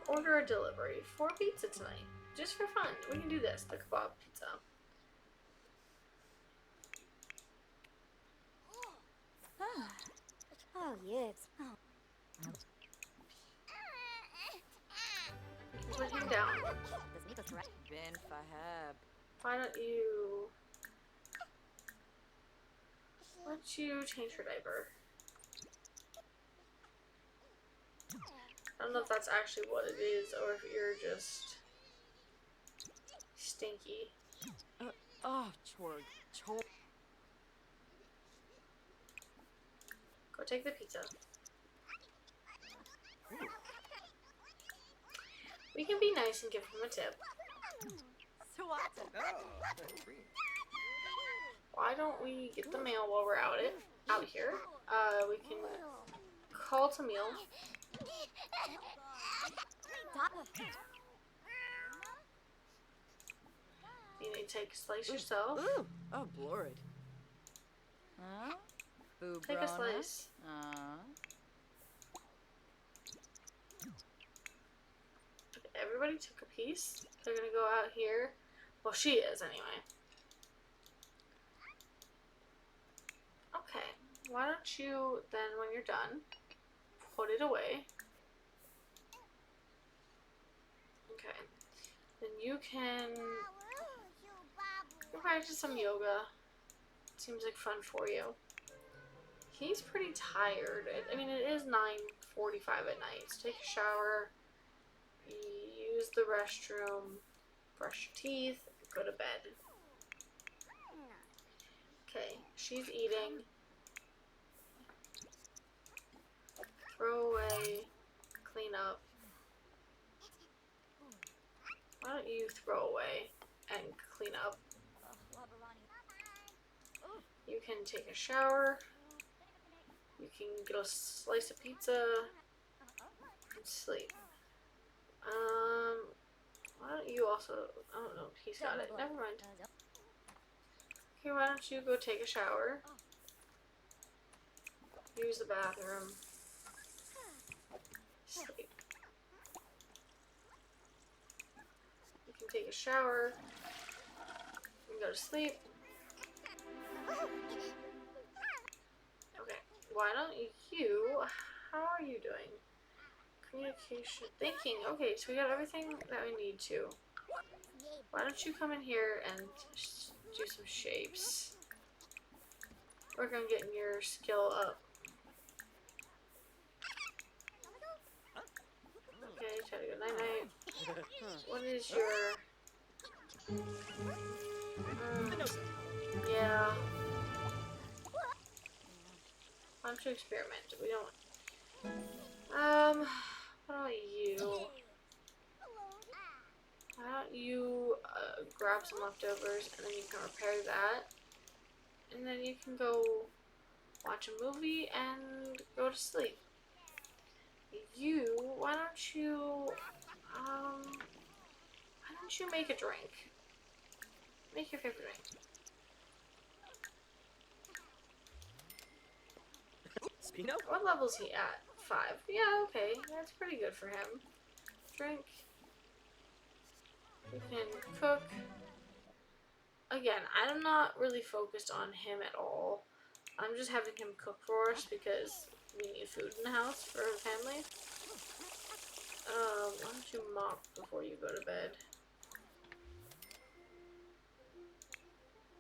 order a delivery for pizza tonight. Just for fun. We can do this. The kebab pizza. Oh, yes. Put him down. Bin Fahab. Why don't you... Why don't you change her diaper? I don't know if that's actually what it is, or if you're just stinky. Chorg. Go take the pizza. We can be nice and give him a tip. Why don't we get the mail while we're out here? We can call to meal. You need to take a slice yourself. Ooh. Oh, Lord. Huh? Take a slice. Okay, everybody took a piece. They're gonna go out here. Well, she is anyway. Okay. Why don't you then, when you're done, put it away. Okay. Then you can practice some yoga. Seems like fun for you. He's pretty tired. I mean, it is 9:45 at night. So take a shower, use the restroom, brush your teeth, go to bed. Okay, she's eating. Throw away, clean up. Why don't you throw away and clean up? You can take a shower. You can get a slice of pizza and sleep. Why don't you also... Oh no, he's got it. Never mind. Okay, why don't you go take a shower? Use the bathroom. Sleep. You can take a shower. and go to sleep. Okay, why don't you, how are you doing? Communication, thinking, okay, so we got everything that we need to. Why don't you come in here and do some shapes? Work on getting your skill up. Okay, try to go night night. What is your... yeah. Why don't you experiment? We don't... what about you? Why don't you grab some leftovers and then you can repair that. And then you can go watch a movie and go to sleep. You, why don't you make a drink? Make your favorite drink. Spino? What level is he at? 5. Yeah, okay. That's pretty good for him. Drink. We can cook. Again, I'm not really focused on him at all. I'm just having him cook for us because we need food in the house for the family. Why don't you mop before you go to bed?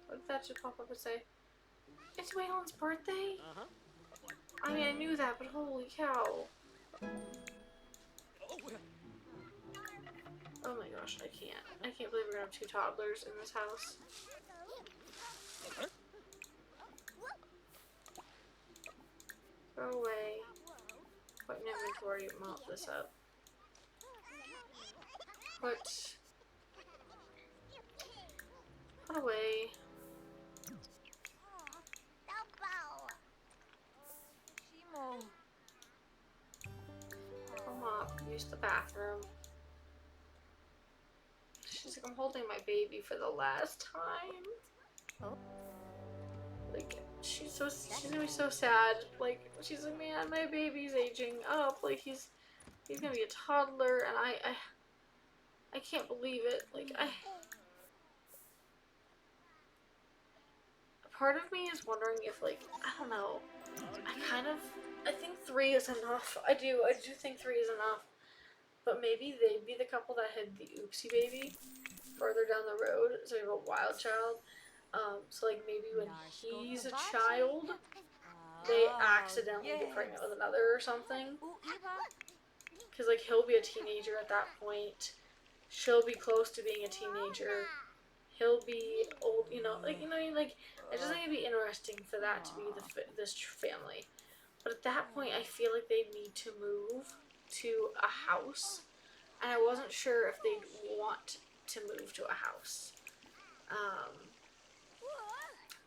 What did that just pop up and say? It's Waylon's birthday? I mean, I knew that, but holy cow. Oh my gosh, I can't. I can't believe we're gonna have 2 toddlers in this house. Go away. Put an inventory, mop this up. Put away. Go mop. Use the bathroom. She's like, I'm holding my baby for the last time. Oh. Like, she's gonna be so sad. Like, she's like, man, my baby's aging up. Like, he's gonna be a toddler, and I can't believe it. Like, a part of me is wondering if, like, I don't know. I think 3 is enough. I do think 3 is enough. But maybe they'd be the couple that had the oopsie baby further down the road. So we have a wild child. So like maybe when he's a child, they accidentally get pregnant with another or something. Because like he'll be a teenager at that point. She'll be close to being a teenager. He'll be old, like I just think it'd be interesting for that to be this family. But at that point, I feel like they need to move to a house, and I wasn't sure if they'd want to move to a house.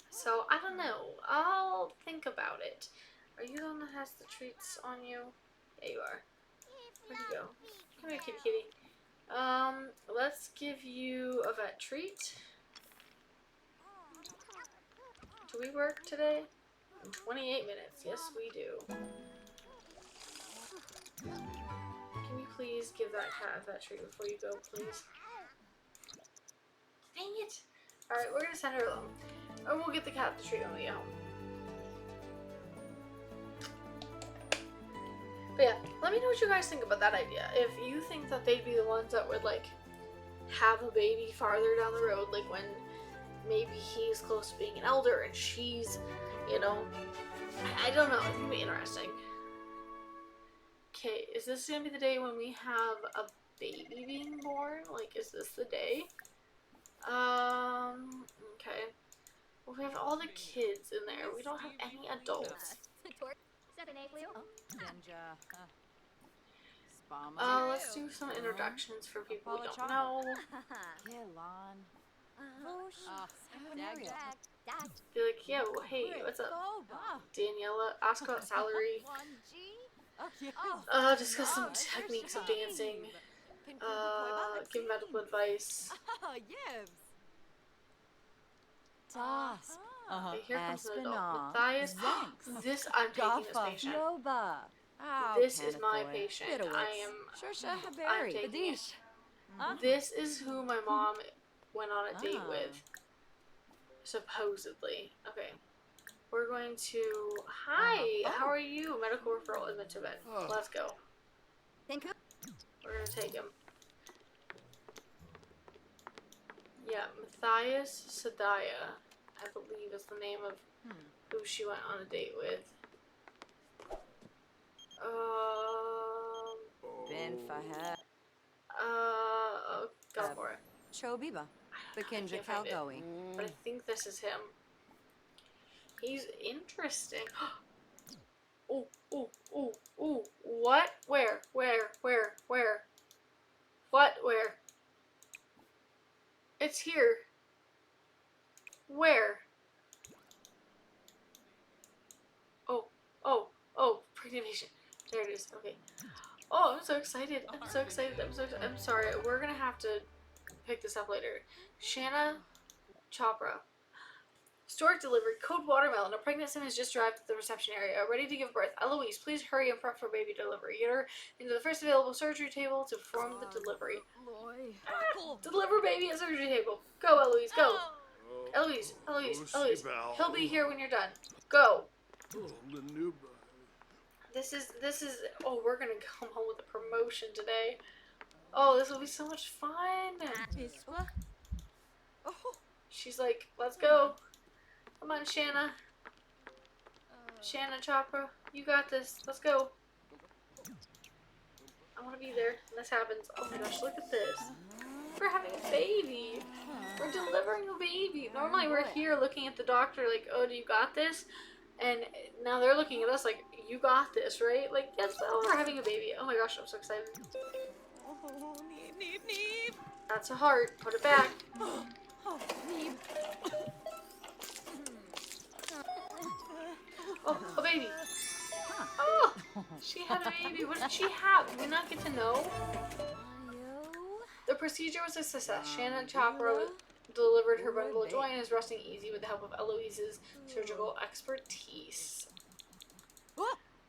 So I don't know. I'll think about it. Are you the one that has the treats on you? Yeah, you are. Where'd you go? Come here, kitty kitty. Let's give you a vet treat. Do we work today? In 28 minutes. Yes, we do. Can you please give that cat a vet treat before you go, please? Dang it! Alright, we're gonna send her alone. Or we'll get the cat the treat when we get home. But yeah, let me know what you guys think about that idea. If you think that they'd be the ones that would, like, have a baby farther down the road, like when maybe he's close to being an elder and she's, I don't know, it's gonna be interesting. Okay, is this gonna be the day when we have a baby being born? Like, is this the day? Okay. Well, we have all the kids in there. We don't have any adults. Let's do some introductions for people we don't know. Be like, yo, hey, what's up? Daniela, ask about salary. Discuss some techniques of dancing. Give medical advice. Okay, here comes an adult. Matthias. This, I'm taking this patient. This is my patient. I'm taking it. This is who my mom went on a date with. Supposedly. Okay. We're going to... Hi! How are you? Medical referral admit to bed. Let's go. Thank you. We're gonna take him. Yeah, Matthias Sadaya, I believe is the name of who she went on a date with. Bin Fahab. Go for it. Chobiba. I Bakinja can't find it. Kalgowi. But I think this is him. He's interesting. Oh, oh, oh, oh. What? Where? Where? Where? Where? What? Where? It's here. Where? Oh, oh, oh, pregnant patient. There it is. Okay. Oh, I'm so excited. I'm so excited. I'm sorry. We're gonna have to pick this up later. Shanna Chopra. Stork delivered cold watermelon. A pregnant sim has just arrived at the reception area, ready to give birth. Eloise, please hurry and prep for baby delivery. Get her into the first available surgery table to perform the delivery. Deliver baby at surgery table. Go, Eloise, go. Eloise, Eloise, Eloise. He'll be here when you're done. Go. This is, oh, we're gonna come home with a promotion today. Oh, this will be so much fun. She's like, let's go. Come on, Shanna. Shanna Chopra, you got this. Let's go. I want to be there when this happens. Oh my gosh, look at this. We're having a baby. We're delivering a baby. Normally we're here looking at the doctor like, oh, do you got this? And now they're looking at us like, you got this, right? Like, yes, well, we're having a baby. Oh my gosh, I'm so excited. That's a heart. Put it back. Oh, a baby. Oh, she had a baby. What did she have? Did we not get to know? The procedure was a success. Shannon Chopra delivered her bundle of joy and is resting easy with the help of Eloise's surgical expertise.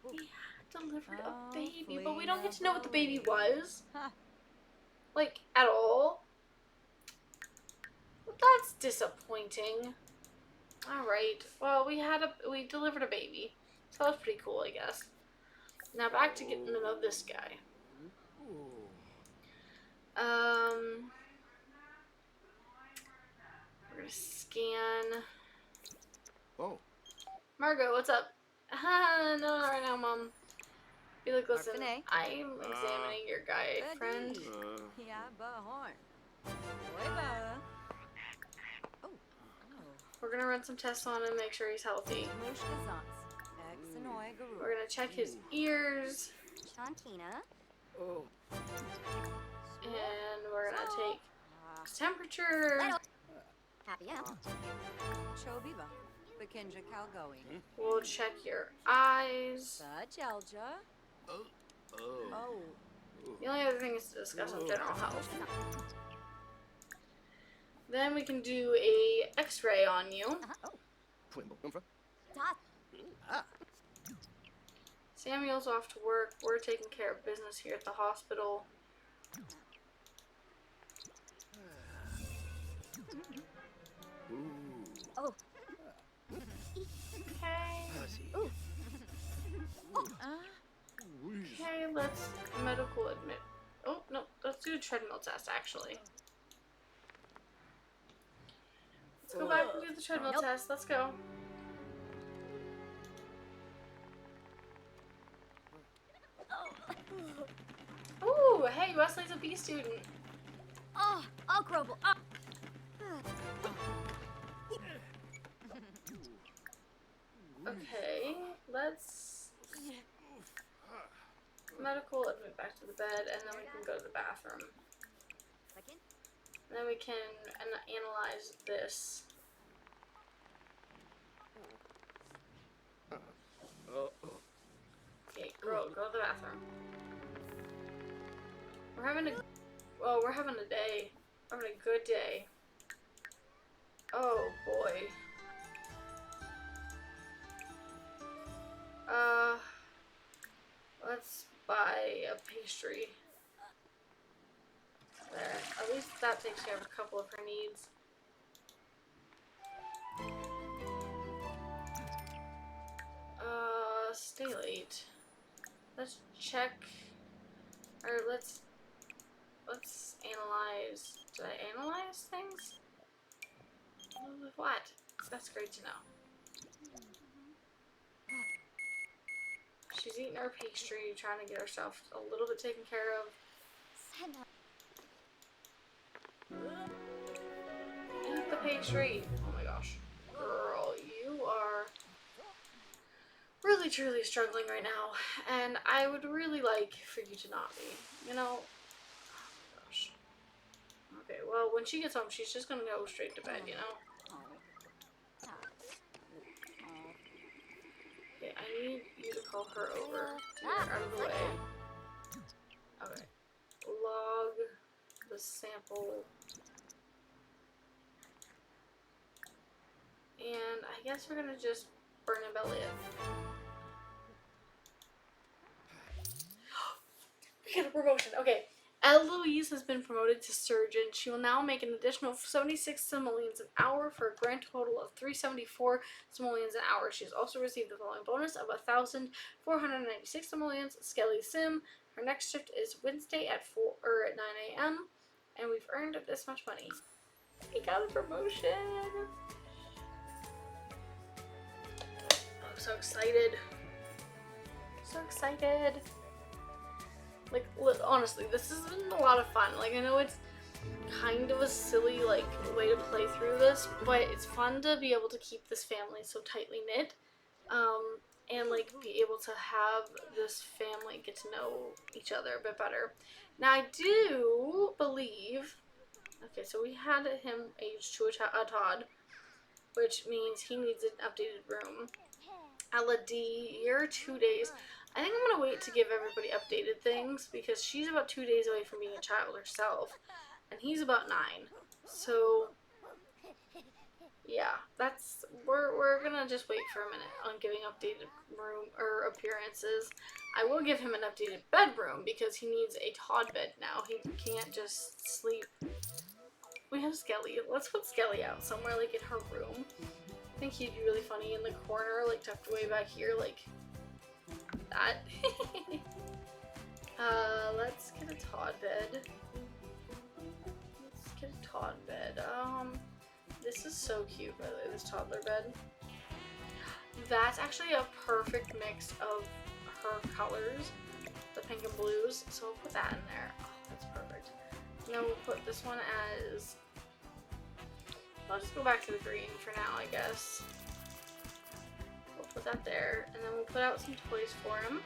We delivered a baby, but we don't get to know what the baby was. Like, at all. That's disappointing. Alright, well, we delivered a baby. So that's pretty cool, I guess. Now back to getting to know this guy. We're gonna scan. Oh. Margot, what's up? No, not right now, Mom. Be like, listen, Arfine. I'm examining your guy, friend. We're gonna run some tests on him, make sure he's healthy. We're gonna check his ears. Shantina. Oh. And we're gonna take his temperature. Happy out. Chobiba. Bakinja Kalgowi. We'll check your eyes. Sajalja. Oh. The only other thing is to discuss on general health. Then we can do a X-ray on you. Samuel's off to work. We're taking care of business here at the hospital. Oh. Okay. Okay, let's medical admit. Oh, no, let's do a treadmill test, actually. Let's go back and do the treadmill test. Let's go. Ooh, hey, Wesley's a B student. Oh, I'll grovel. Oh. Okay, let's medical admit back to the bed, and then we can go to the bathroom. And then we can analyze this. Okay, girl, go to the bathroom. We're having a day. We're having a good day. Oh boy. Let's buy a pastry. There. At least that takes care of a couple of her needs. Stay late. Let's check, or let's analyze. Did I analyze things? What? That's great to know. She's eating her pastry, trying to get herself a little bit taken care of. Eat the pastry. Oh my gosh. Girl, you are really truly struggling right now, and I would really like for you to not be, you know? Oh gosh. Okay, well, when she gets home, she's just gonna go straight to bed, you know? Okay, I need you to call her over to get her out of the way. Okay. Log the sample. And I guess we're gonna just burn a belly up. We get a promotion. Okay. Eloise has been promoted to surgeon. She will now make an additional 76 simoleons an hour for a grand total of 374 simoleons an hour. She has also received the following bonus of 1,496 simoleons. Skelly Sim. Her next shift is Wednesday at 9 a.m. And we've earned this much money. We got a promotion. I'm so excited. So excited. Like, honestly, this has been a lot of fun. Like, I know it's kind of a silly, like, way to play through this, but it's fun to be able to keep this family so tightly knit, and, like, be able to have this family get to know each other a bit better. Now, I do believe, okay, so we had him aged to a Todd, which means he needs an updated room. Ella D, you're 2 days. I think I'm gonna wait to give everybody updated things because she's about 2 days away from being a child herself, and he's about 9. So yeah, we're gonna just wait for a minute on giving updated room or appearances. I will give him an updated bedroom because he needs a Todd bed now. He can't just sleep. We have Skelly. Let's put Skelly out somewhere, like in her room. I think he'd be really funny in the corner, like tucked away back here, like that. Let's get a Todd bed. Let's get a Todd bed. This is so cute, by the way, this toddler bed. That's actually a perfect mix of her colors, the pink and blues, so we'll put that in there. Oh, that's perfect. And then we'll put this one as, I'll just go back to the green for now, I guess. We'll put that there, and then we'll put out some toys for him.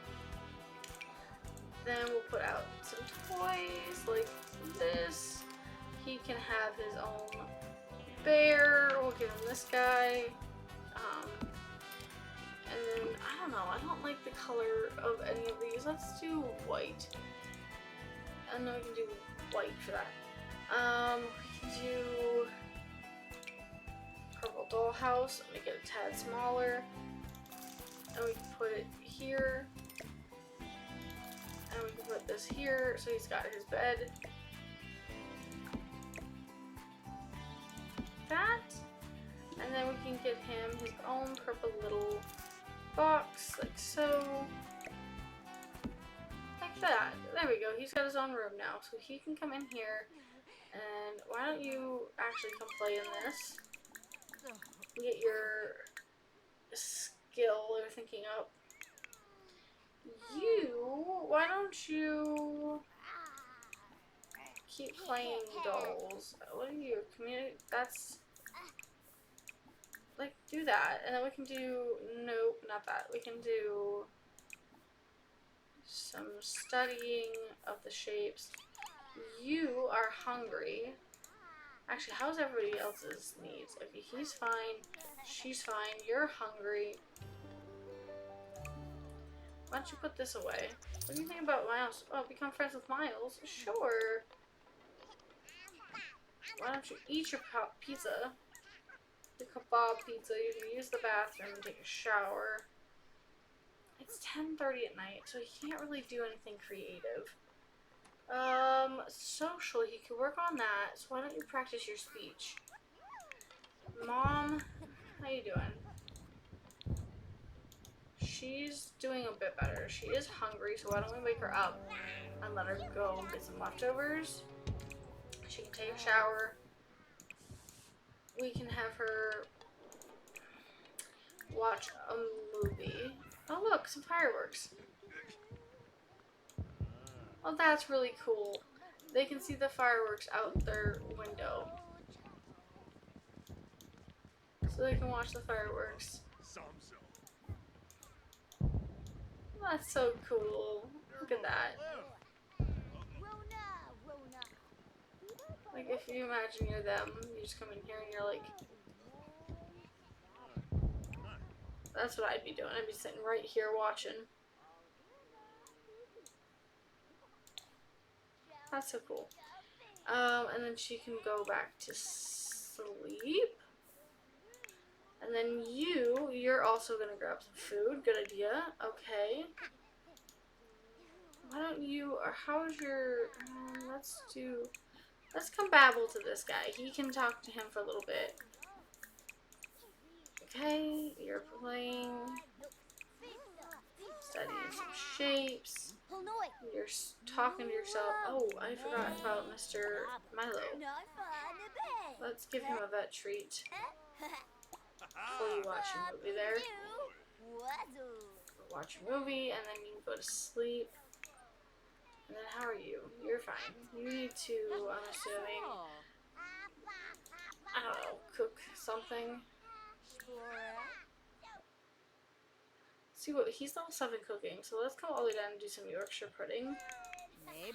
Then we'll put out some toys like this. He can have his own bear. We'll give him this guy. And then, I don't know, I don't like the color of any of these. Let's do white. And then we can do white for that. We can do purple dollhouse, make it a tad smaller. And we can put it here. And we can put this here, so he's got his bed. That. And then we can get him his own purple little box, like so. Like that. There we go. He's got his own room now, so he can come in here. And why don't you actually come play in this? Get your skill or thinking up. Why don't you keep playing dolls? What are you, that's, like, do that, and then we can do, nope, not that. We can do some studying of the shapes. You are hungry. Actually, how's everybody else's needs? Okay, he's fine, she's fine, you're hungry. Why don't you put this away? What do you think about Miles? Oh, become friends with Miles? Sure. Why don't you eat your pizza? Your kebab pizza. You can use the bathroom and take a shower. It's 10:30 at night, so he can't really do anything creative. Social. He could work on that. So why don't you practice your speech? Mom, how you doing? she's doing a bit better. She is hungry, so why don't we wake her up and let her go and get some leftovers? She can take a shower. We can have her watch a movie. Oh look, some fireworks. Oh, that's really cool. They can see the fireworks out their window. So they can watch the fireworks. That's so cool. Look at that. Like, if you imagine you're them, you just come in here and you're like, that's what I'd be doing. I'd be sitting right here watching. That's so cool. And then she can go back to sleep. And then you're also gonna grab some food. Good idea. Okay. Why don't you, or how's your, let's come babble to this guy. He can talk to him for a little bit. Okay, you're playing, studying some shapes. You're talking to yourself. Oh, I forgot about Mr. Milo. Let's give him a vet treat before you watch your movie there. Watch a movie and then you can go to sleep. And then how are you? You're fine. You need to, I'm assuming, I don't know, cook something. See what, he's level 7 cooking, so let's come all the way down and do some Yorkshire pudding. Okay,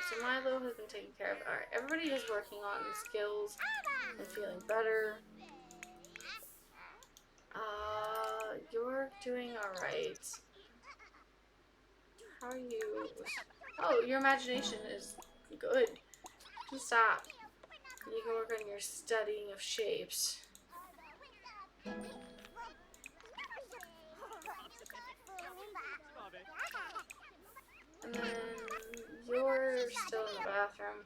so Milo has been taken care of. Alright, everybody is working on skills and feeling better. You're doing alright. How are you? Oh, your imagination is good. Just stop. You can work on your studying of shapes. And then you're still in the bathroom.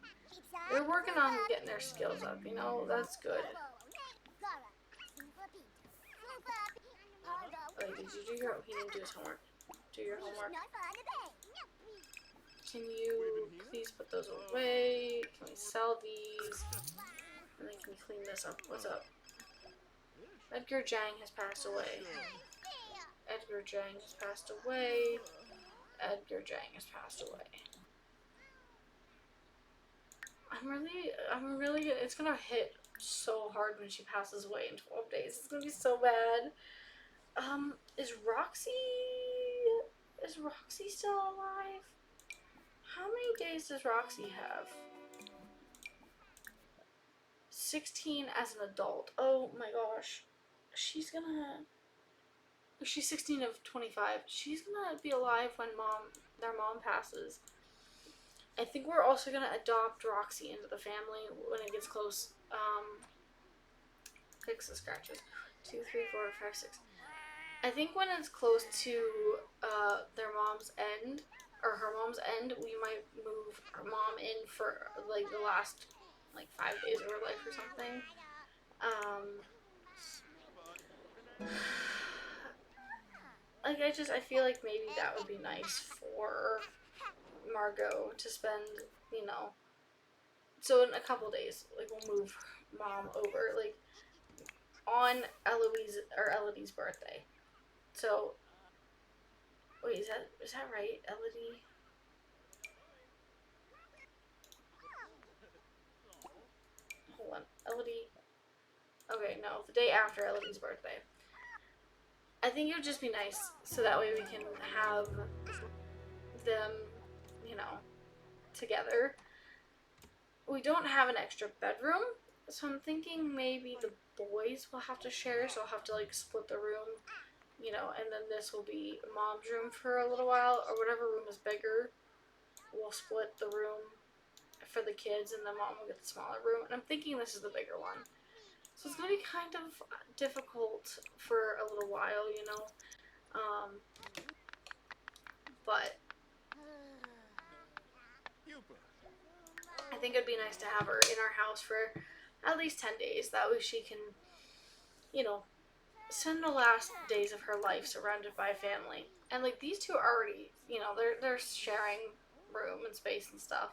They're working on getting their skills up, you know? That's good. Wait, did you do your, he didn't do his homework. Do your homework. Can you please put those away? Can we sell these? And then can we clean this up? What's up? Edgar Jang has passed away. Edgar Jang has passed away. Edgar Jang has passed away. I'm really, it's gonna hit so hard when she passes away in 12 days. It's gonna be so bad. Is Roxy still alive? How many days does Roxy have? 16 as an adult. Oh my gosh. She's 16 of 25. She's gonna be alive when their mom passes. I think we're also gonna adopt Roxy into the family when it gets close. Fix the scratches. 2, 3, 4, 5, 6. I think when it's close to their mom's end, or her mom's end, we might move her mom in for like the last like 5 days of her life or something. Like I feel like maybe that would be nice for Margot to spend, you know. So in a couple days, like we'll move mom over, like on Elodie's birthday. So wait, is that right, Elodie? Hold on, Elodie. Okay, no, the day after Elodie's birthday. I think it would just be nice so that way we can have them, you know, together. We don't have an extra bedroom, so I'm thinking maybe the boys will have to share, so I'll have to like split the room, you know, and then this will be mom's room for a little while, or whatever room is bigger. We'll split the room for the kids, and then mom will get the smaller room, and I'm thinking this is the bigger one. So it's going to be kind of difficult for a little while, you know, but I think it'd be nice to have her in our house for at least 10 days. That way she can, you know, spend the last days of her life surrounded by family. And like these two are already, you know, they're sharing room and space and stuff.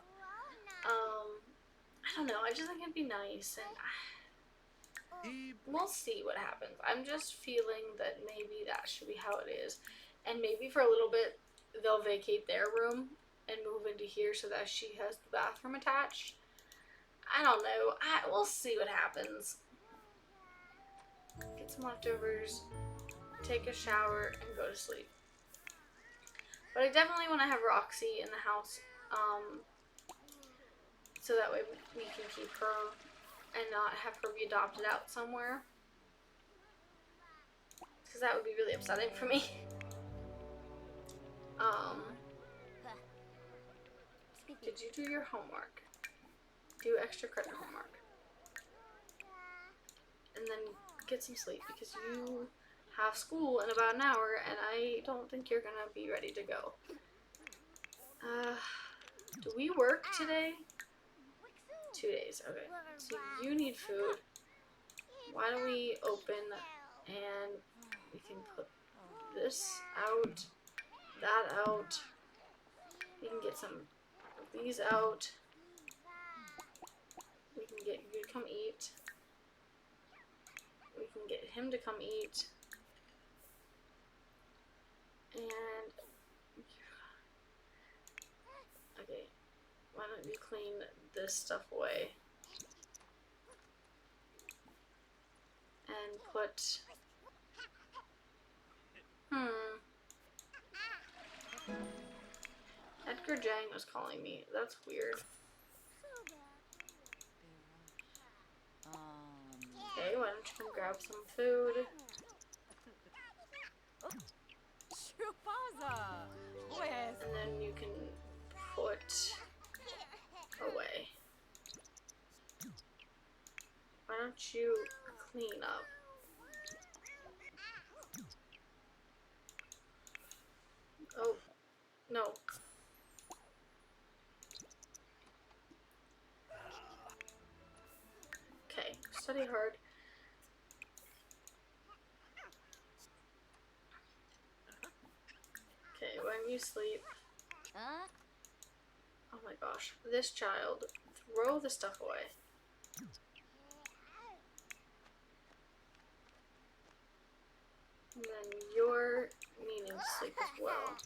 I don't know. I just think it'd be nice, and we'll see what happens. I'm just feeling that maybe that should be how it is, and maybe for a little bit they'll vacate their room and move into here so that she has the bathroom attached. I don't know. We'll see what happens. Get some leftovers, take a shower, and go to sleep. But I definitely want to have Roxy in the house, so that way we can keep her and not have her be adopted out somewhere. Because that would be really upsetting for me. Did you do your homework? Do extra credit homework. And then get some sleep because you have school in about an hour and I don't think you're gonna be ready to go. Do we work today? 2 days, okay. So you need food. Why don't we open and we can put this out, that out. We can get some of these out. We can get you to come eat. We can get him to come eat. And okay, why don't you clean this stuff away and put Edgar Jang was calling me. That's weird. Okay, why don't you come grab some food? And then you can put away. Why don't you clean up? Oh, no. Okay, study hard. Okay, when you sleep. Oh my gosh, this child. Throw the stuff away. And then you're needing to sleep as well.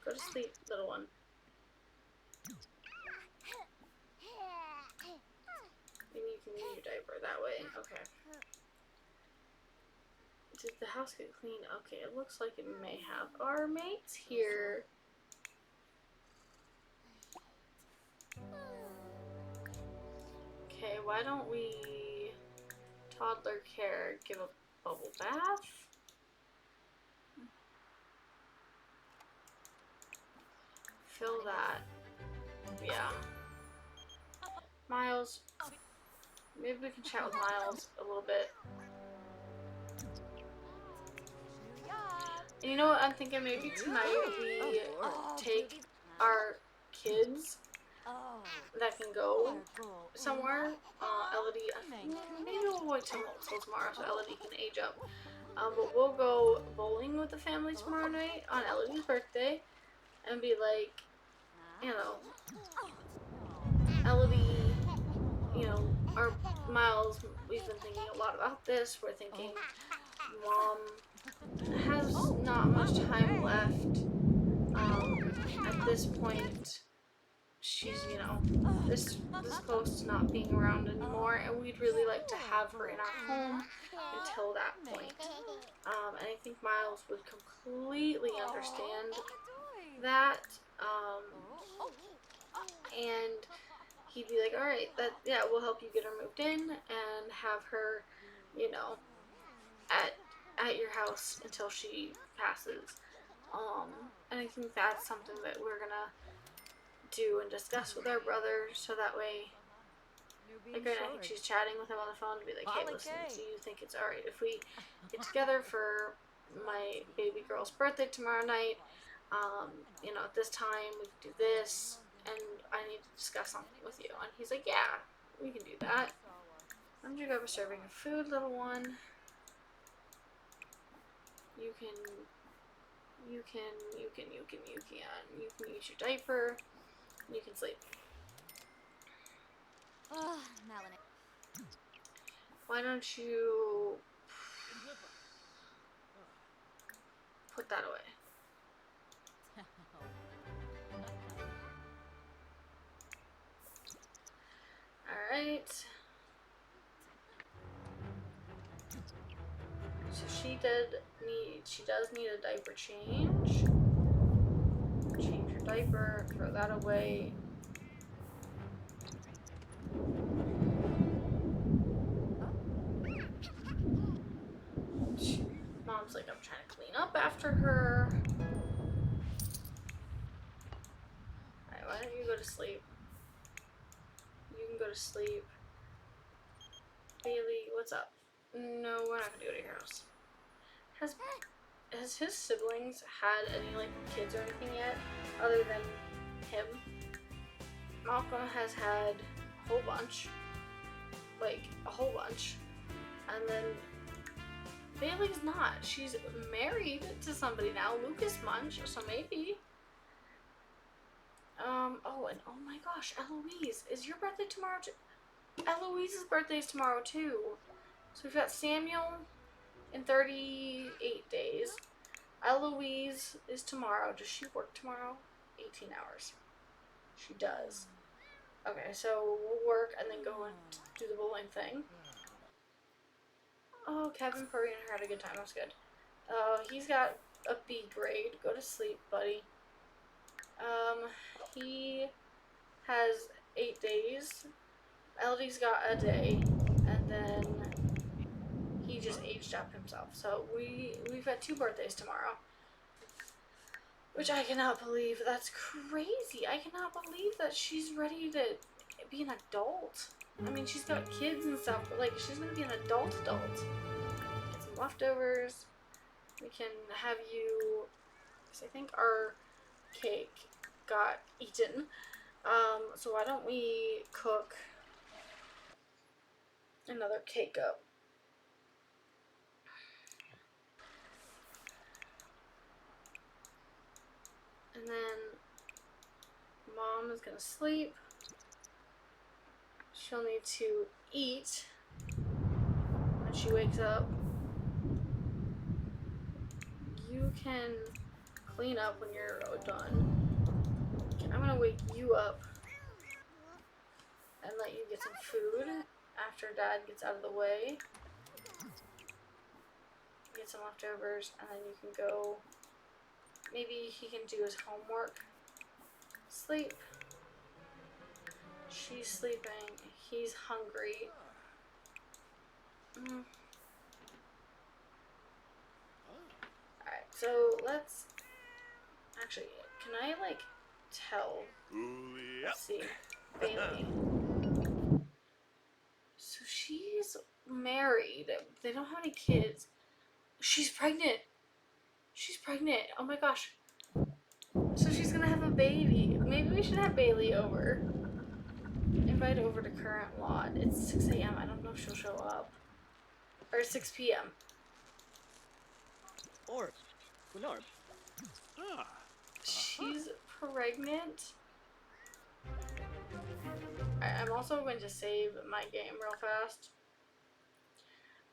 Go to sleep, little one. Maybe you can use your diaper that way. Okay. Did the house get clean? Okay, it looks like it may have. Our mate's here. Okay, why don't we toddler care give a bubble bath? Fill that. Yeah. Miles. Maybe we can chat with Miles a little bit. And you know what? I'm thinking maybe tonight we take our kids that can go somewhere. Elodie, maybe we'll wait till tomorrow so Elodie can age up. But we'll go bowling with the family tomorrow night on Elodie's birthday and be like, you know, Elodie, you know, our Miles, we've been thinking a lot about this. We're thinking Mom has not much time left. At this point, she's, you know, this close to not being around anymore, and we'd really like to have her in our home until that point. And I think Miles would completely understand that. And he'd be like, all right, yeah, we'll help you get her moved in and have her, you know, at your house until she passes. And I think that's something that we're gonna do and discuss with our brother, so that way, like right now, I think she's chatting with him on the phone to be like, hey, listen, do you think it's alright if we get together for my baby girl's birthday tomorrow night? You know, at this time, we can do this, and I need to discuss something with you. And he's like, yeah, we can do that. Why don't you grab a serving of food, little one? You can use your diaper. You can sleep. Oh, Melanie. Why don't you put that away? Alright. So she does need a diaper change. Change your diaper, throw that away. Mom's like, I'm trying to clean up after her. Alright, why don't you go to sleep? You can go to sleep. Bailey, what's up? No, we're not gonna go to your house. Has his siblings had any, like, kids or anything yet? Other than him? Malcolm has had a whole bunch. Like, a whole bunch. And then Bailey's not. She's married to somebody now, Lucas Munch, so maybe. Oh, and oh my gosh, Eloise, is your birthday tomorrow too? Eloise's birthday is tomorrow too. So we've got Samuel in 38 days. Eloise is tomorrow. Does she work tomorrow? 18 hours. She does. Okay, so we'll work and then go and do the bowling thing. Oh, Kevin Purry and her had a good time. That's good. He's got a B grade. Go to sleep, buddy. He has 8 days. LD's got a day, and then he just aged up himself. So we've got 2 birthdays tomorrow, which I cannot believe. That's crazy. I cannot believe that she's ready to be an adult. I mean, she's got kids and stuff, but like, she's gonna be an adult. Get some leftovers. We can have you, because I think our cake got eaten. So why don't we cook another cake up? And then Mom is gonna sleep. She'll need to eat when she wakes up. You can clean up when you're done. Okay, I'm gonna wake you up and let you get some food after Dad gets out of the way. Get some leftovers, and then you can go. Maybe he can do his homework. Sleep. She's sleeping. He's hungry. Alright, so let's... Actually, can I, like, tell? Let's see. Bailey. So she's married. They don't have any kids. She's pregnant. She's pregnant. Oh my gosh. So she's gonna have a baby. Maybe we should have Bailey over. Invite over to current lot. It's 6 a.m. I don't know if she'll show up. Or 6 p.m. Orb. Orb. She's pregnant. I'm also going to save my game real fast.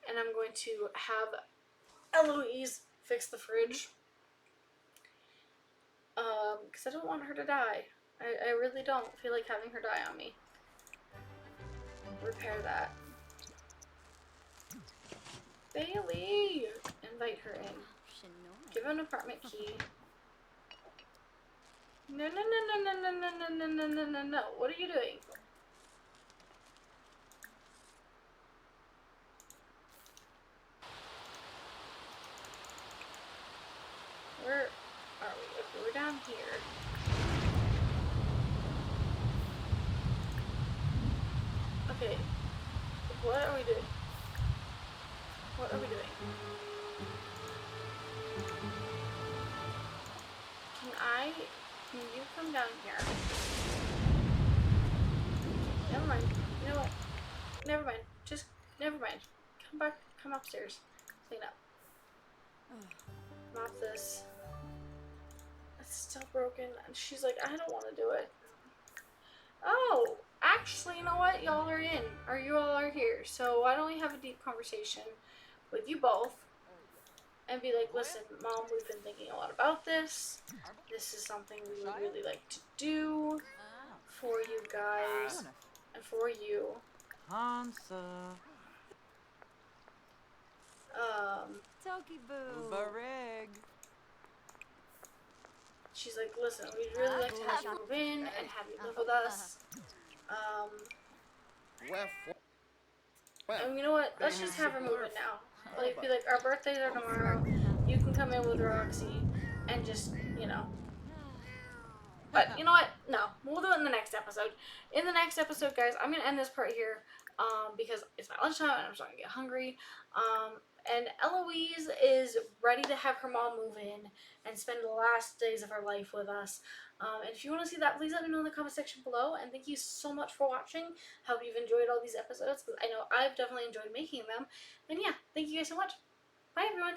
And I'm going to have Eloise fix the fridge. Because I don't want her to die. I really don't feel like having her die on me. Repair that. Bailey! Invite her in. Give an apartment key. No, no, no, no, no, no, no, no, no, no, no, no. What are you doing? Where are we? Okay, we're down here. Okay. What are we doing? What are we doing? Can you come down here? Never mind. You know what? Never mind. Just never mind. Come back. Come upstairs. Clean up. Mop this. It's still broken. And she's like, I don't want to do it. Oh, actually, you know what? Y'all are in. Or you all are here. So why don't we have a deep conversation with you both? And be like, listen, Mom, we've been thinking a lot about this. This is something we would really like to do for you guys and for you. Hansa. Toki boo. Barig. She's like, listen, we'd really like to have you move in and have you live with us. And you know what? Let's just have her move in now. Like, be like, our birthdays are tomorrow. You can come in with Roxy and just, you know. But you know what? No, we'll do it in the next episode. In the next episode, guys, I'm gonna end this part here, because it's my lunchtime and I'm starting to get hungry. And Eloise is ready to have her mom move in and spend the last days of her life with us. And if you want to see that, please let me know in the comment section below. And thank you so much for watching. Hope you've enjoyed all these episodes, because I know I've definitely enjoyed making them. And yeah, thank you guys so much. Bye, everyone.